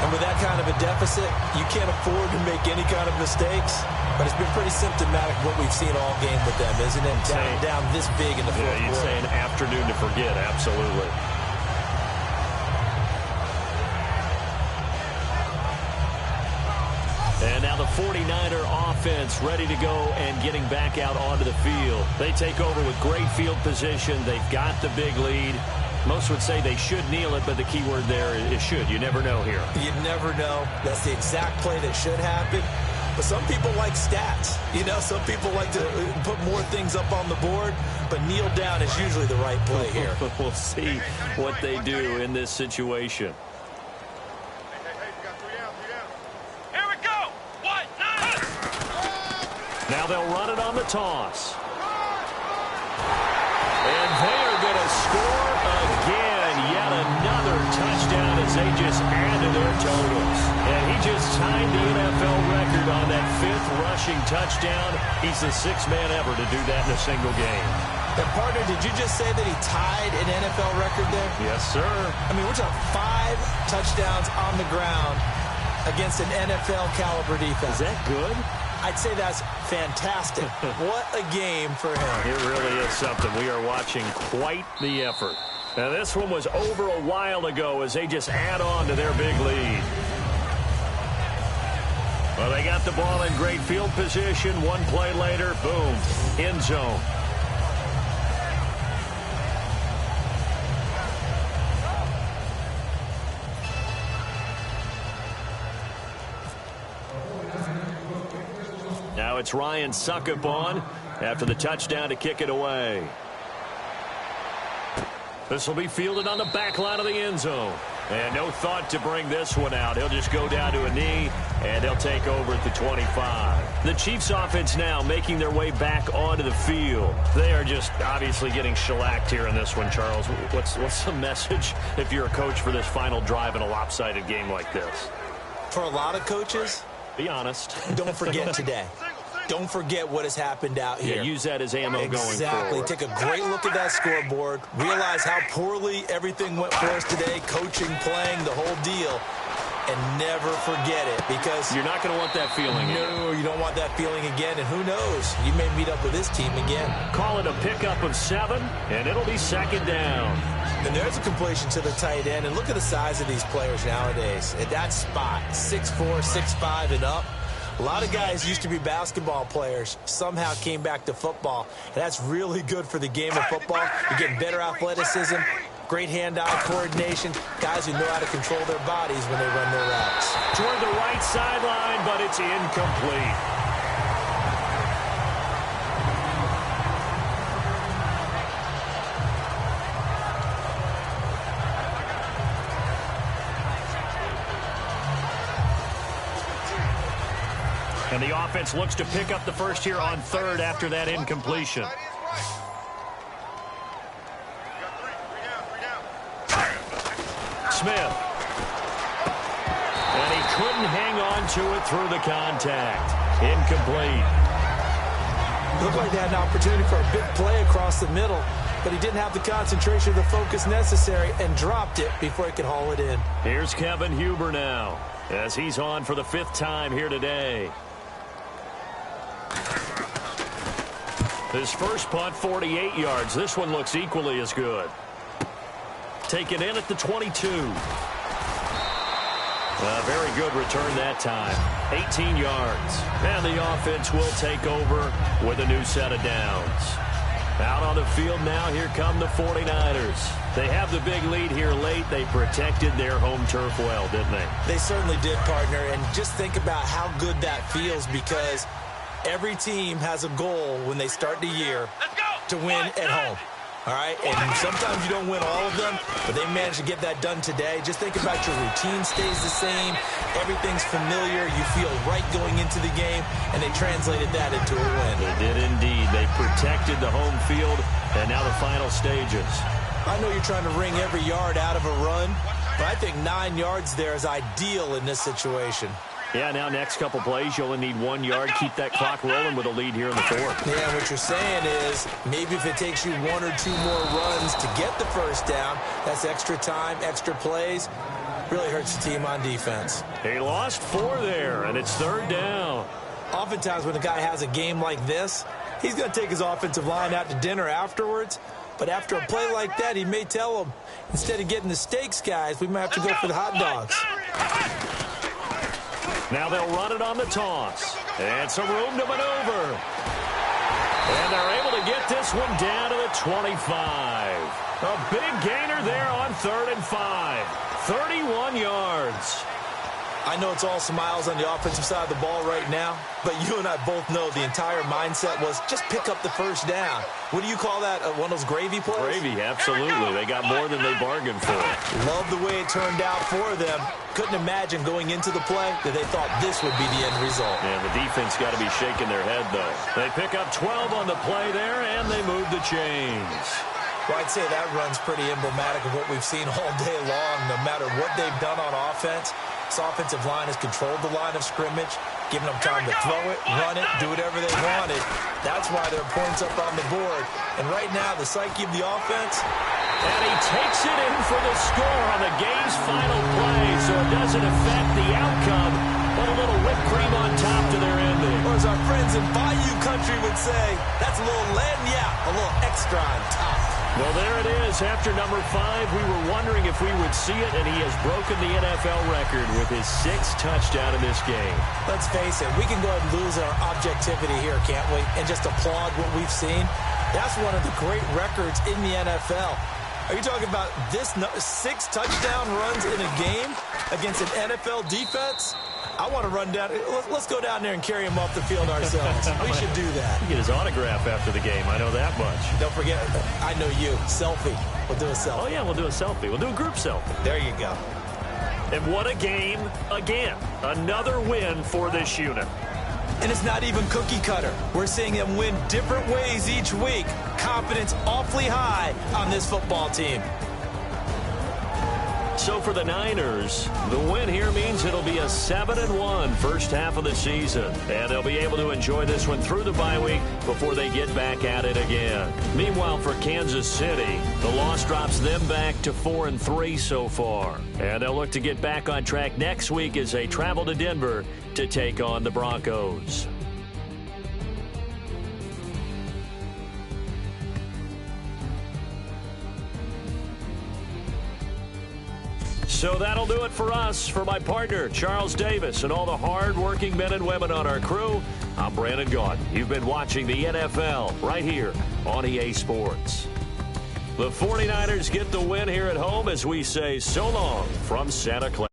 And with that kind of a deficit, you can't afford to make any kind of mistakes. But it's been pretty symptomatic what we've seen all game with them, isn't it? Down this big in the fourth quarter. You'd say an afternoon to forget, absolutely. And now the 49er offense ready to go and getting back out onto the field. They take over with great field position. They've got the big lead. Most would say they should kneel it, but the key word there is should. You never know here. You never know. That's the exact play that should happen. But some people like stats. You know, some people like to put more things up on the board, but kneel down is usually the right play here. We'll see what they do in this situation. Here we go. What? Now they'll run it on the toss. And they are going to score again. Yet another touchdown as they just add to their totals. And he just tied the NFL record on that 5th rushing touchdown. He's the 6th man ever to do that in a single game. And, partner, did you just say that he tied an NFL record there? Yes, sir. I mean, we're talking 5 touchdowns on the ground against an NFL-caliber defense. Is that good? I'd say that's fantastic. What a game for him. It really is something. We are watching quite the effort. Now, this one was over a while ago as they just add on to their big lead. Well, they got the ball in great field position. One play later, boom, end zone. Now it's Ryan Succop on after the touchdown to kick it away. This will be fielded on the back line of the end zone. And no thought to bring this one out. He'll just go down to a knee, and they'll take over at the 25. The Chiefs offense now making their way back onto the field. They are just obviously getting shellacked here in this one, Charles. What's the message if you're a coach for this final drive in a lopsided game like this? For a lot of coaches, be honest. Don't forget today. Don't forget what has happened out here. Yeah, use that as ammo going forward. Exactly. Take a great look at that scoreboard. Realize how poorly everything went for us today. Coaching, playing, the whole deal. And never forget it, because you're not going to want that feeling again. No, you don't want that feeling again. And who knows? You may meet up with this team again. Call it a pickup of 7, and it'll be second down. And there's a completion to the tight end. And look at the size of these players nowadays. At that spot, 6'4", 6'5", and up. A lot of guys used to be basketball players, somehow came back to football. And that's really good for the game of football. You're getting better athleticism, great hand-eye coordination, guys who know how to control their bodies when they run their routes. Toward the right sideline, but it's incomplete. And the offense looks to pick up the first here on 3rd after that incompletion. Smith. And he couldn't hang on to it through the contact. Incomplete. Looked like they had an opportunity for a big play across the middle, but he didn't have the concentration or the focus necessary and dropped it before he could haul it in. Here's Kevin Huber now as he's on for the 5th time here today. His first punt, 48 yards. This one looks equally as good. Taken in at the 22. A very good return that time. 18 yards. And the offense will take over with a new set of downs. Out on the field now, here come the 49ers. They have the big lead here late. They protected their home turf well, didn't they? They certainly did, partner. And just think about how good that feels, because every team has a goal when they start the year to win at home. All right? And sometimes you don't win all of them, but they managed to get that done today. Just think about your routine stays the same. Everything's familiar. You feel right going into the game, and they translated that into a win. They did indeed. They protected the home field, and now the final stages. I know you're trying to wring every yard out of a run, but I think 9 yards there is ideal in this situation. Yeah, now next couple plays, you only need 1 yard. Keep that clock rolling with a lead here in the 4th. Yeah, what you're saying is maybe if it takes you 1 or 2 more runs to get the first down, that's extra time, extra plays. Really hurts the team on defense. He lost 4 there, and it's 3rd down. Oftentimes when a guy has a game like this, he's going to take his offensive line out to dinner afterwards. But after a play like that, he may tell them, instead of getting the steaks, guys, we might have to go for the hot dogs. Now they'll run it on the toss. And some room to maneuver. And they're able to get this one down to the 25. A big gainer there on 3rd and 5. 31 yards. I know it's all smiles on the offensive side of the ball right now, but you and I both know the entire mindset was just pick up the first down. What do you call that? One of those gravy plays? Gravy, absolutely. They got more than they bargained for. Love the way it turned out for them. Couldn't imagine going into the play that they thought this would be the end result. Yeah, the defense got to be shaking their head, though. They pick up 12 on the play there, and they move the chains. Well, I'd say that run's pretty emblematic of what we've seen all day long. No matter what they've done on offense, this offensive line has controlled the line of scrimmage. giving them time to throw it, run it, do whatever they wanted. That's why there are points up on the board. And right now, the psyche of the offense. And he takes it in for the score on the game's final play, so it doesn't affect the outcome, but a little whipped cream on top to their ending. Or as our friends in Bayou Country would say, that's a little lagniappe, a little extra on top. Well, there it is. After number 5, we were wondering if we would see it, and he has broken the NFL record with his 6th touchdown in this game. Let's face it, we can go ahead and lose our objectivity here, can't we? And just applaud what we've seen. That's one of the great records in the NFL. Are you talking about this 6 touchdown runs in a game against an NFL defense? I want to run down. Let's go down there and carry him off the field ourselves. We should do that. Get his autograph after the game. I know that much. Don't forget, I know you. Selfie. We'll do a selfie. Oh, yeah, we'll do a selfie. We'll do a group selfie. There you go. And what a game. Again, another win for this unit. And it's not even cookie cutter. We're seeing them win different ways each week. Confidence awfully high on this football team. So for the Niners, the win here means it'll be a 7-1 first half of the season. And they'll be able to enjoy this one through the bye week before they get back at it again. Meanwhile, for Kansas City, the loss drops them back to 4-3 so far. And they'll look to get back on track next week as they travel to Denver to take on the Broncos. So that'll do it for us. For my partner, Charles Davis, and all the hard-working men and women on our crew, I'm Brandon Gaudin. You've been watching the NFL right here on EA Sports. The 49ers get the win here at home as we say so long from Santa Clara.